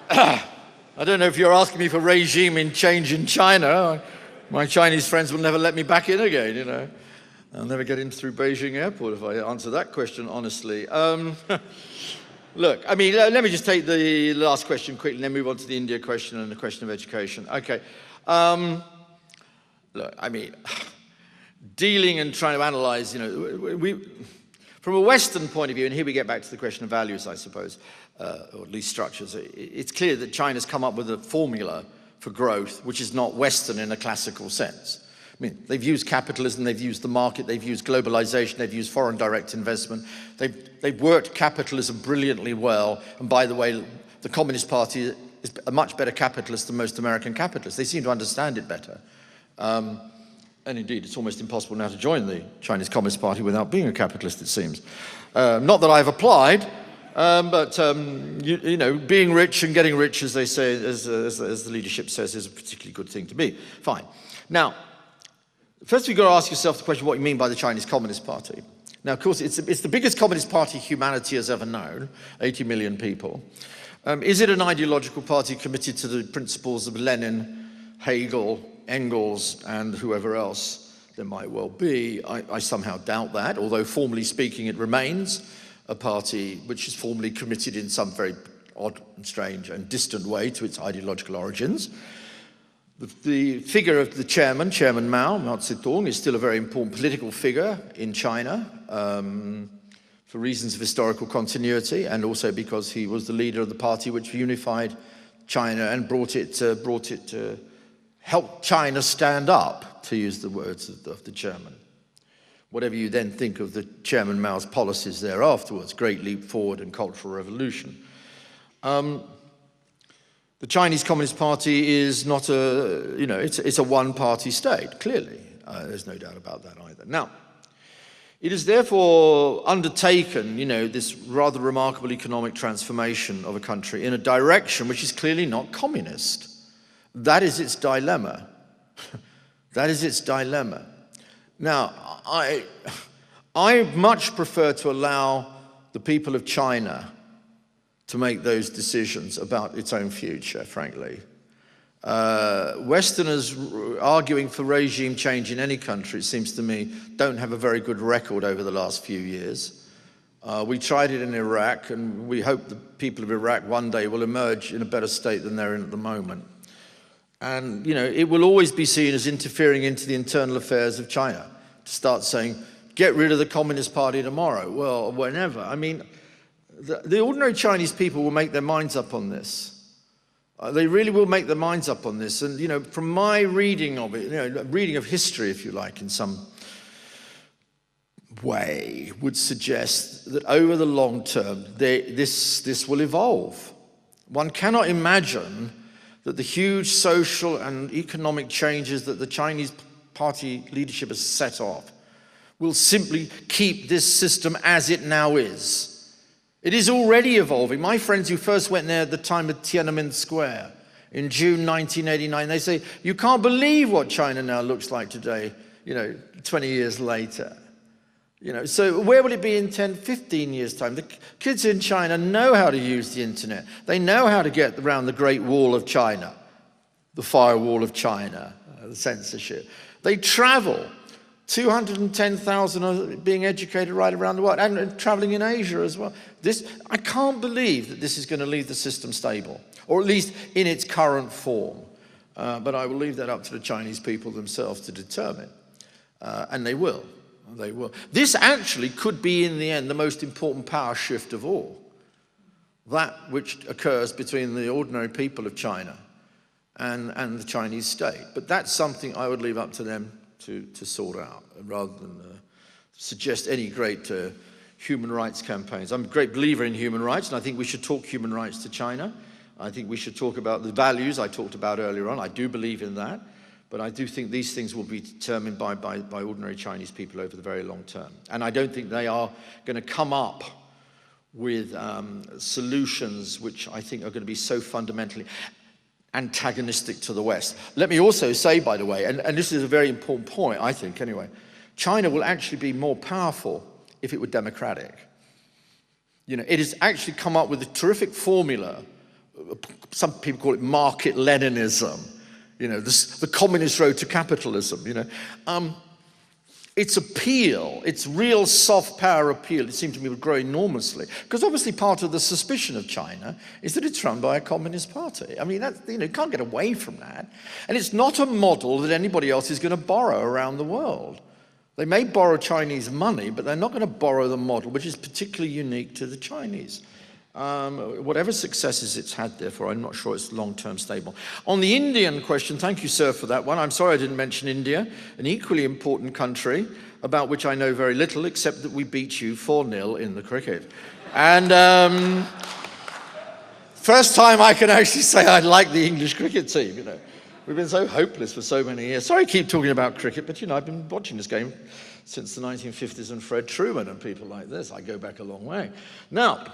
I don't know if you're asking me for regime in change in China. My Chinese friends will never let me back in again, you know. I'll never get in through Beijing airport if I answer that question honestly. Look, I mean, let me just take the last question quickly and then move on to the India question and the question of education. Okay. Look, I mean, dealing and trying to analyze, you know, from a Western point of view, and here we get back to the question of values, I suppose, or at least structures, it's clear that China's come up with a formula for growth which is not Western in a classical sense. I mean, they've used capitalism, they've used the market, they've used globalization, they've used foreign direct investment. They've worked capitalism brilliantly well. And by the way, the Communist Party is a much better capitalist than most American capitalists. They seem to understand it better. And indeed, it's almost impossible now to join the Chinese Communist Party without being a capitalist, it seems. Not that I've applied, but you know, being rich and getting rich, as they say, as the leadership says, is a particularly good thing to be. Fine. Now, First, you've got to ask yourself the question, what you mean by the Chinese Communist Party. Now, of course, it's the biggest communist party humanity has ever known, 80 million people. Is it an ideological party committed to the principles of Lenin, Hegel, Engels, and whoever else there might well be? I somehow doubt that, although formally speaking, it remains a party which is formally committed in some very odd and strange and distant way to its ideological origins. The figure of the chairman, Chairman Mao Zedong, is still a very important political figure in China for reasons of historical continuity, and also because he was the leader of the party which unified China and brought it to help China stand up, to use the words of the chairman. Whatever you then think of the Chairman Mao's policies there afterwards, Great Leap Forward and Cultural Revolution. The Chinese Communist Party is not it's a one-party state, clearly. There's no doubt about that either. Now, it has therefore undertaken, this rather remarkable economic transformation of a country in a direction which is clearly not communist. That is its dilemma. That is its dilemma. Now, I much prefer to allow the people of China to make those decisions about its own future, frankly. Westerners arguing for regime change in any country, it seems to me, don't have a very good record over the last few years. We tried it in Iraq, and we hope the people of Iraq one day will emerge in a better state than they're in at the moment. And, it will always be seen as interfering into the internal affairs of China to start saying, get rid of the Communist Party tomorrow. Well, whenever. I mean, the ordinary Chinese people will make their minds up on this. They really will make their minds up on this. And, from my reading of it, reading of history, if you like, in some way, would suggest that over the long term, this will evolve. One cannot imagine that the huge social and economic changes that the Chinese party leadership has set off will simply keep this system as it now is. It is already evolving. My friends who first went there at the time of Tiananmen Square in June 1989, they say, you can't believe what China now looks like today, 20 years later. So where will it be in 10, 15 years' time? The kids in China know how to use the internet. They know how to get around the Great Wall of China, the firewall of China, the censorship. They travel. 210,000 are being educated right around the world, and traveling in Asia as well. I can't believe that this is going to leave the system stable, or at least in its current form. But I will leave that up to the Chinese people themselves to determine. And they will. They will. This actually could be, in the end, the most important power shift of all. That which occurs between the ordinary people of China and the Chinese state. But that's something I would leave up to them to sort out, rather than suggest any great human rights campaigns. I'm a great believer in human rights, and I think we should talk human rights to China. I think we should talk about the values I talked about earlier on. I do believe in that, but I do think these things will be determined by ordinary Chinese people over the very long term. And I don't think they are going to come up with solutions which I think are going to be so fundamentally antagonistic to the West. Let me also say, by the way, and this is a very important point, I think, anyway, China will actually be more powerful if it were democratic. It has actually come up with a terrific formula. Some people call it market Leninism, the communist road to capitalism, Its appeal, its real soft power appeal, it seems to me would grow enormously. Because obviously part of the suspicion of China is that it's run by a communist party. I mean, you can't get away from that. And it's not a model that anybody else is going to borrow around the world. They may borrow Chinese money, but they're not going to borrow the model, which is particularly unique to the Chinese. Whatever successes it's had, therefore, I'm not sure it's long-term stable. On the Indian question, thank you, sir, for that one. I'm sorry I didn't mention India, an equally important country about which I know very little, except that we beat you 4-0 in the cricket. And first time I can actually say I like the English cricket team, We've been so hopeless for so many years. Sorry I keep talking about cricket, but, I've been watching this game since the 1950s and Fred Truman and people like this. I go back a long way. Now,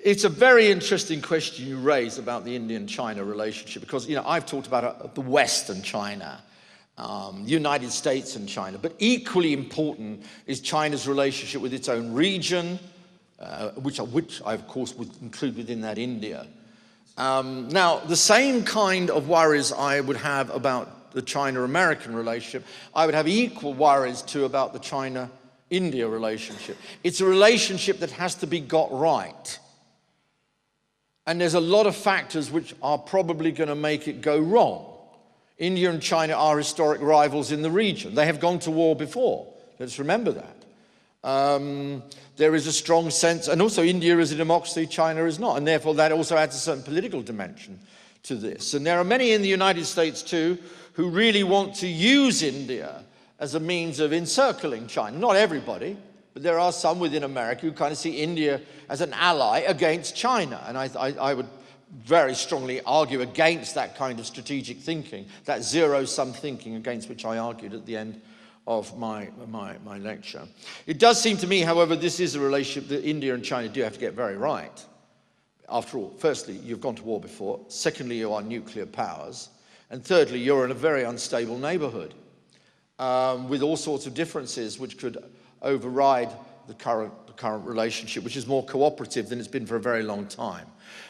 it's a very interesting question you raise about the Indian-China relationship because, I've talked about the West and China United States and China. But equally important is China's relationship with its own region, which I, of course, would include within that India. Now, the same kind of worries I would have about the China-American relationship, I would have equal worries too about the China-India relationship. It's a relationship that has to be got right. And there's a lot of factors which are probably going to make it go wrong. India and China are historic rivals in the region. They have gone to war before. Let's remember that. There is a strong sense, and also India is a democracy, China is not, and therefore that also adds a certain political dimension to this. And there are many in the United States too who really want to use India as a means of encircling China. Not everybody, but there are some within America who kind of see India as an ally against China. And I would very strongly argue against that kind of strategic thinking, that zero-sum thinking against which I argued at the end of my lecture. It does seem to me, however, this is a relationship that India and China do have to get very right. After all, firstly, you've gone to war before. Secondly, you are nuclear powers. And thirdly, you're in a very unstable neighborhood with all sorts of differences which could override the current relationship, which is more cooperative than it's been for a very long time.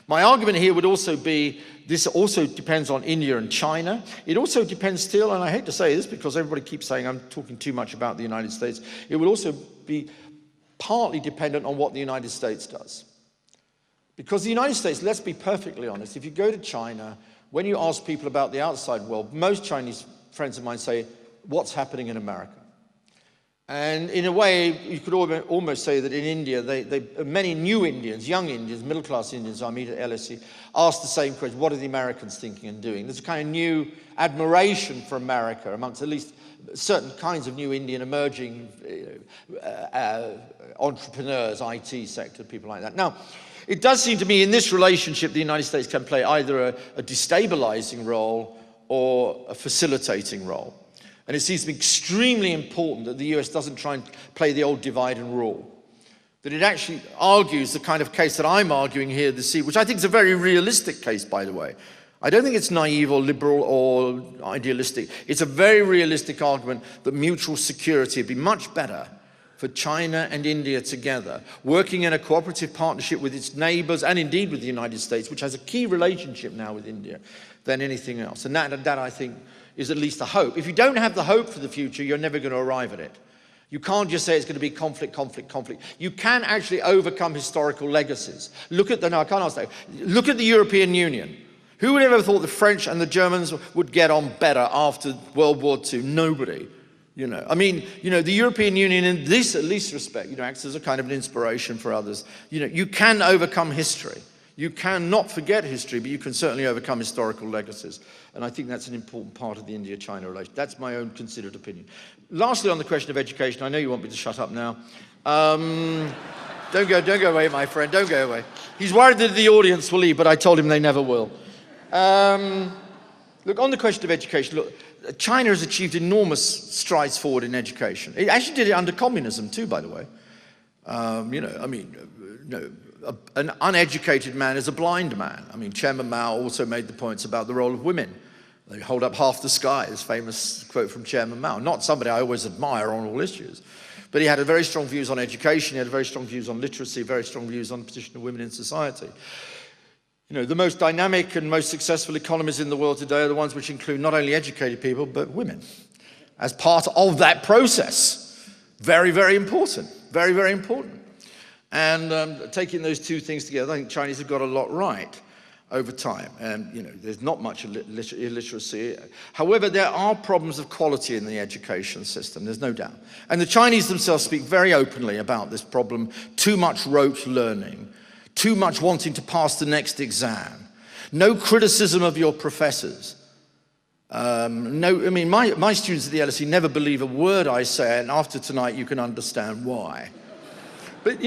My argument here would also be, this also depends on India and China. It also depends still, and I hate to say this because everybody keeps saying I'm talking too much about the United States, it would also be partly dependent on what the United States does. Because the United States, let's be perfectly honest, if you go to China, when you ask people about the outside world, most Chinese friends of mine say, what's happening in America? And in a way, you could almost say that in India, many new Indians, young Indians, middle-class Indians I meet at LSE, ask the same question, what are the Americans thinking and doing? There's a kind of new admiration for America amongst at least certain kinds of new Indian emerging entrepreneurs, IT sector, people like that. Now, it does seem to me in this relationship, the United States can play either a destabilizing role or a facilitating role. And it seems to be extremely important that the US doesn't try and play the old divide and rule. That it actually argues the kind of case that I'm arguing here this evening, which I think is a very realistic case, by the way. I don't think it's naive or liberal or idealistic. It's a very realistic argument that mutual security would be much better for China and India together, working in a cooperative partnership with its neighbors and indeed with the United States, which has a key relationship now with India, than anything else. And that I think, is at least the hope. If you don't have the hope for the future, you're never going to arrive at it. You can't just say it's going to be conflict, conflict, conflict. You can actually overcome historical legacies. Look at the European Union. Who would have ever thought the French and the Germans would get on better after World War II? Nobody. I mean, the European Union in this, at least respect, acts as a kind of an inspiration for others. You can overcome history. You can not forget history, but you can certainly overcome historical legacies. And I think that's an important part of the India-China relationship. That's my own considered opinion. Lastly, on the question of education, I know you want me to shut up now. Don't go away, my friend, don't go away. He's worried that the audience will leave, but I told him they never will. Look, on the question of education, look, China has achieved enormous strides forward in education. It actually did it under communism too, by the way. An uneducated man is a blind man. I mean, Chairman Mao also made the points about the role of women. They hold up half the sky, this famous quote from Chairman Mao. Not somebody I always admire on all issues. But he had very strong views on education, he had very strong views on literacy, very strong views on the position of women in society. The most dynamic and most successful economies in the world today are the ones which include not only educated people, but women as part of that process. Very, very important. Very, very important. And taking those two things together, I think Chinese have got a lot right over time. And, there's not much illiteracy. However, there are problems of quality in the education system, there's no doubt. And the Chinese themselves speak very openly about this problem. Too much rote learning, too much wanting to pass the next exam, no criticism of your professors. My students at the LSE never believe a word I say, and after tonight you can understand why. But,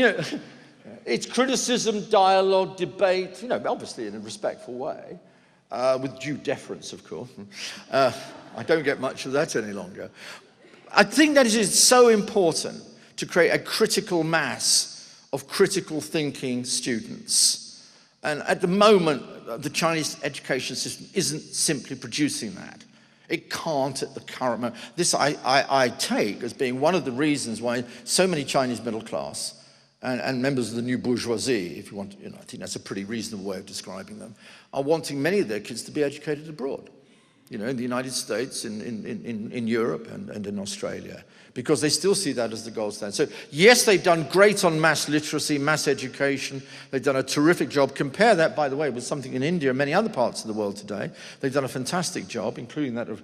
it's criticism, dialogue, debate, obviously in a respectful way, with due deference, of course. I don't get much of that any longer. I think that it is so important to create a critical mass of critical thinking students. And at the moment, the Chinese education system isn't simply producing that. It can't at the current moment. This I take as being one of the reasons why so many Chinese middle class and members of the new bourgeoisie, if you want, I think that's a pretty reasonable way of describing them, are wanting many of their kids to be educated abroad, in the United States, in Europe and in Australia, because they still see that as the gold standard. So yes, they've done great on mass literacy, mass education. They've done a terrific job. Compare that, by the way, with something in India and many other parts of the world today. They've done a fantastic job, including that of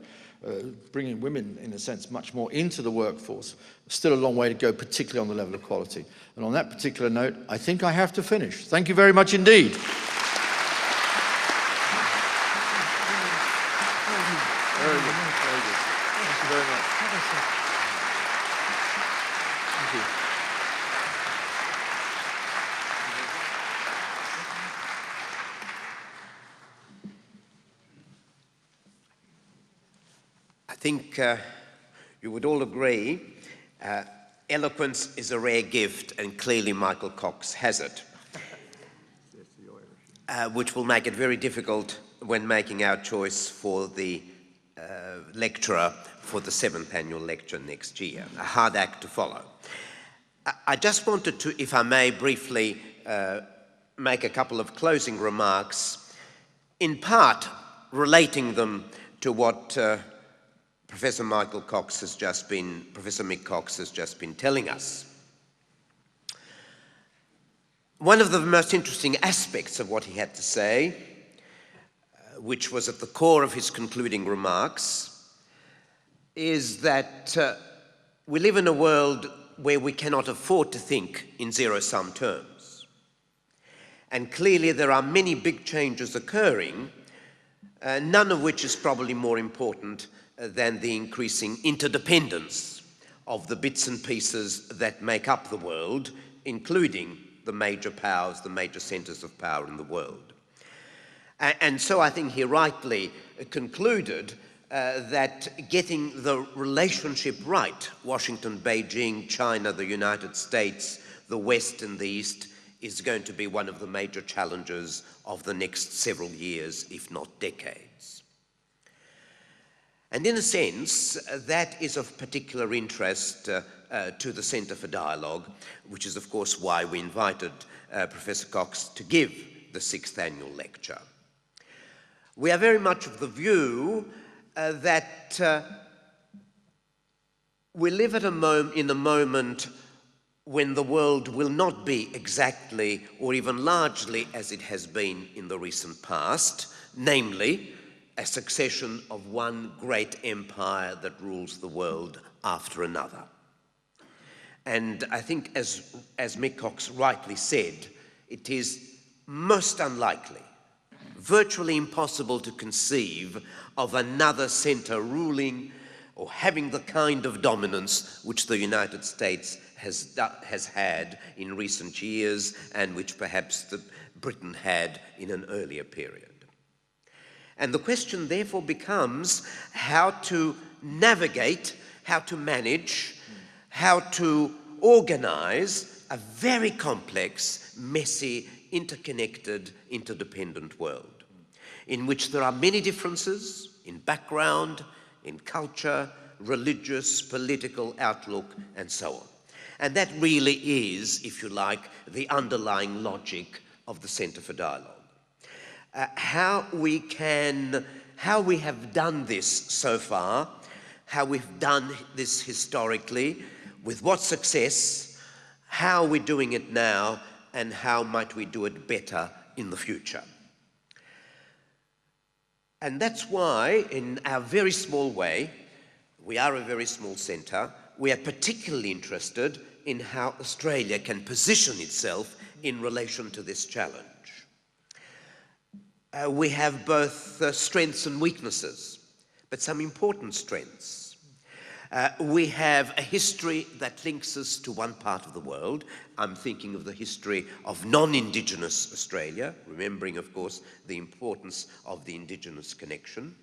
bringing women, in a sense, much more into the workforce. Still a long way to go, particularly on the level of quality. And on that particular note, I think I have to finish. Thank you very much indeed. Very good. Very good. Thank you very much. Thank you. I think you would all agree eloquence is a rare gift, and clearly Michael Cox has it, which will make it very difficult when making our choice for the lecturer for the 7th annual lecture next year. A hard act to follow. I just wanted to, if I may, briefly make a couple of closing remarks, in part relating them to what Professor Mick Cox has just been telling us. One of the most interesting aspects of what he had to say, which was at the core of his concluding remarks, is that we live in a world where we cannot afford to think in zero-sum terms. And clearly there are many big changes occurring, none of which is probably more important than the increasing interdependence of the bits and pieces that make up the world, including the major powers, the major centers of power in the world. And so I think he rightly concluded that getting the relationship right, Washington, Beijing, China, the United States, the West and the East, is going to be one of the major challenges of the next several years, if not decades. And in a sense, that is of particular interest to the Centre for Dialogue, which is of course why we invited Professor Cox to give the 6th annual lecture. We are very much of the view that we live at in a moment when the world will not be exactly or even largely as it has been in the recent past, namely a succession of one great empire that rules the world after another. And I think, as Mick Cox rightly said, it is most unlikely, virtually impossible to conceive of another centre ruling or having the kind of dominance which the United States has had in recent years and which perhaps Britain had in an earlier period. And the question therefore becomes how to navigate, how to manage, how to organize a very complex, messy, interconnected, interdependent world in which there are many differences in background, in culture, religious, political outlook, and so on. And that really is, if you like, the underlying logic of the Centre for Dialogue. How we have done this so far, how we've done this historically, with what success, how we're doing it now, and how might we do it better in the future. And that's why, in our very small way, we are a very small centre, we are particularly interested in how Australia can position itself in relation to this challenge. We have both strengths and weaknesses, but some important strengths. We have a history that links us to one part of the world. I'm thinking of the history of non-Indigenous Australia, remembering, of course, the importance of the Indigenous connection.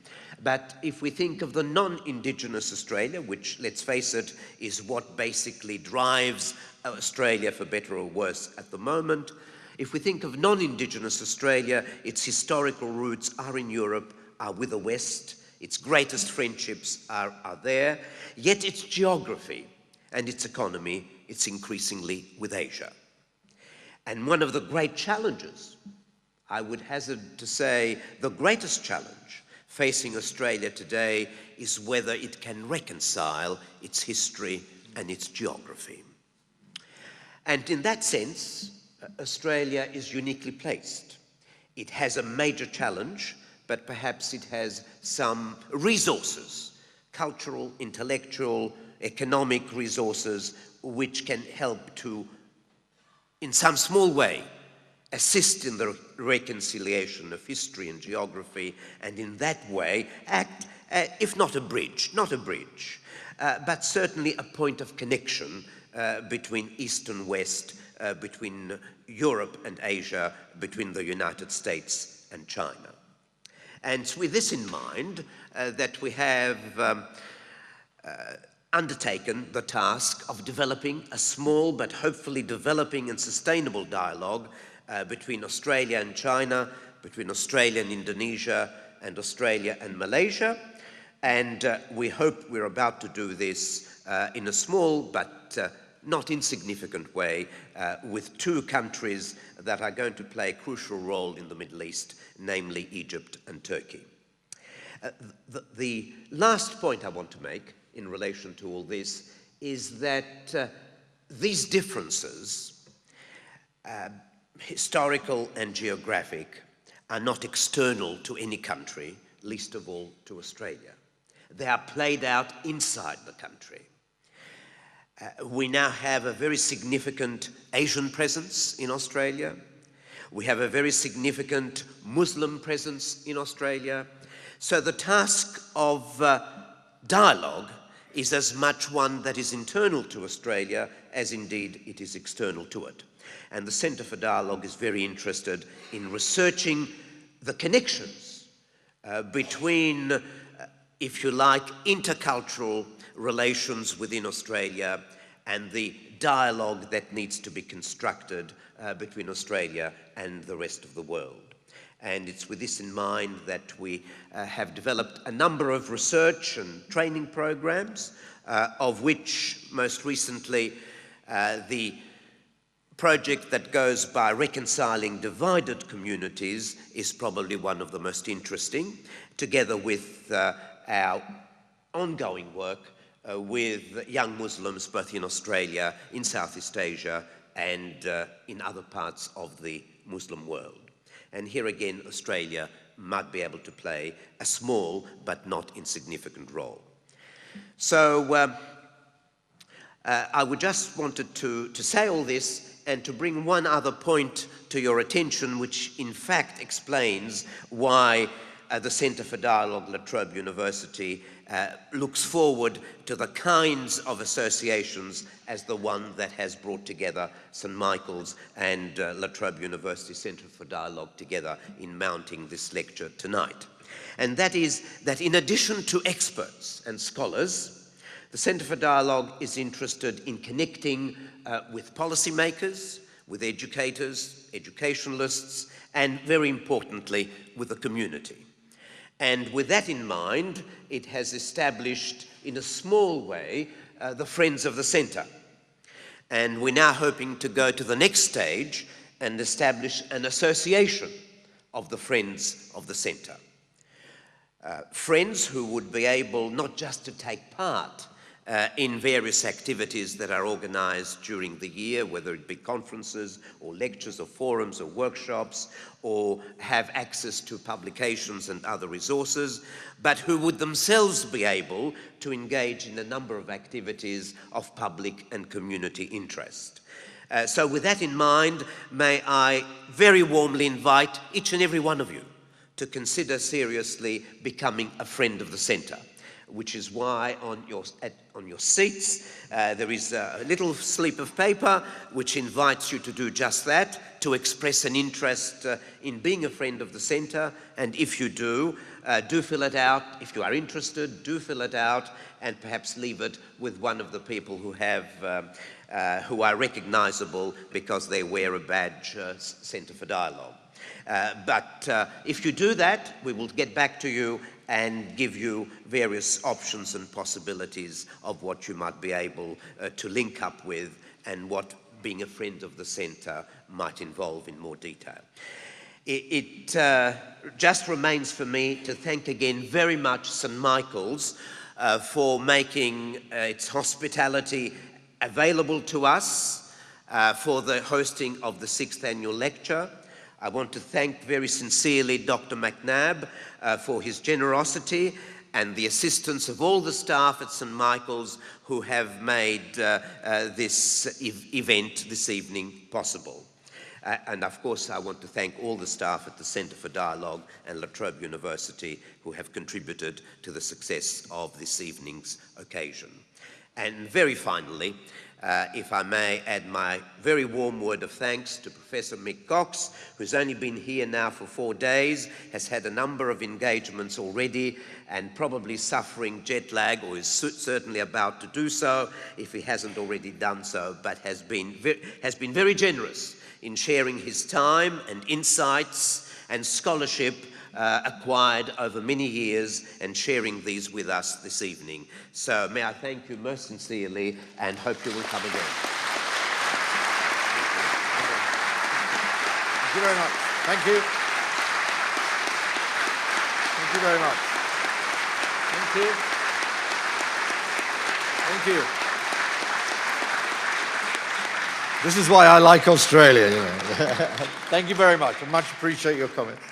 But if we think of the non-Indigenous Australia, which, let's face it, is what basically drives Australia, for better or worse, at the moment, if we think of non-Indigenous Australia, its historical roots are in Europe, are with the West. Its greatest friendships are there, yet its geography and its economy, it's increasingly with Asia. And one of the great challenges, I would hazard to say the greatest challenge facing Australia today, is whether it can reconcile its history and its geography. And in that sense, Australia is uniquely placed. It has a major challenge, but perhaps it has some resources, cultural, intellectual, economic resources, which can help to, in some small way, assist in the reconciliation of history and geography, and in that way act, if not a bridge, but certainly a point of connection between East and West, between Europe and Asia, between the United States and China. And it's with this in mind that we have undertaken the task of developing a small but hopefully developing and sustainable dialogue between Australia and China, between Australia and Indonesia, and Australia and Malaysia. And we hope we're about to do this in a small but not insignificant way with two countries that are going to play a crucial role in the Middle East, namely Egypt and Turkey. The last point I want to make in relation to all this is that these differences, historical and geographic, are not external to any country, least of all to Australia. They are played out inside the country. We now have a very significant Asian presence in Australia. We have a very significant Muslim presence in Australia. So the task of dialogue is as much one that is internal to Australia as indeed it is external to it. And the Centre for Dialogue is very interested in researching the connections between, if you like, intercultural relations within Australia and the dialogue that needs to be constructed between Australia and the rest of the world. And it's with this in mind that we have developed a number of research and training programs, of which most recently the project that goes by Reconciling Divided Communities is probably one of the most interesting, together with our ongoing work with young Muslims both in Australia, in Southeast Asia, and in other parts of the Muslim world. And here again, Australia might be able to play a small but not insignificant role. So I would just wanted to say all this and to bring one other point to your attention, which in fact explains why the Centre for Dialogue, La Trobe University, looks forward to the kinds of associations as the one that has brought together St Michael's and La Trobe University Centre for Dialogue together in mounting this lecture tonight. And that is that in addition to experts and scholars, the Centre for Dialogue is interested in connecting with policymakers, with educators, educationalists, and very importantly, with the community. And with that in mind, it has established in a small way the Friends of the Centre. And we're now hoping to go to the next stage and establish an association of the Friends of the Centre. Friends who would be able not just to take part in various activities that are organised during the year, whether it be conferences or lectures or forums or workshops, or have access to publications and other resources, but who would themselves be able to engage in a number of activities of public and community interest. So with that in mind, may I very warmly invite each and every one of you to consider seriously becoming a friend of the Centre, which is why on your seats there is a little slip of paper which invites you to do just that, to express an interest in being a friend of the Centre. And if you do fill it out. If you are interested, do fill it out and perhaps leave it with one of the people who who are recognisable because they wear a badge, Centre for Dialogue. But if you do that, we will get back to you and give you various options and possibilities of what you might be able to link up with and what being a friend of the centre might involve in more detail. It just remains for me to thank again very much St Michael's for making its hospitality available to us for the hosting of the 6th annual lecture. I want to thank very sincerely Dr. McNabb for his generosity and the assistance of all the staff at St Michael's who have made this event this evening possible. And of course, I want to thank all the staff at the Centre for Dialogue and La Trobe University who have contributed to the success of this evening's occasion. And very finally, if I may add my very warm word of thanks to Professor Mick Cox, who's only been here now for 4 days, has had a number of engagements already, and probably suffering jet lag, or is certainly about to do so, if he hasn't already done so, but has been very generous in sharing his time and insights and scholarship acquired over many years and sharing these with us this evening. So may I thank you most sincerely and hope you will come again. Thank you very much. Thank you. Thank you very much. Thank you. Thank you. This is why I like Australia, you know. Thank you very much. I much appreciate your comments.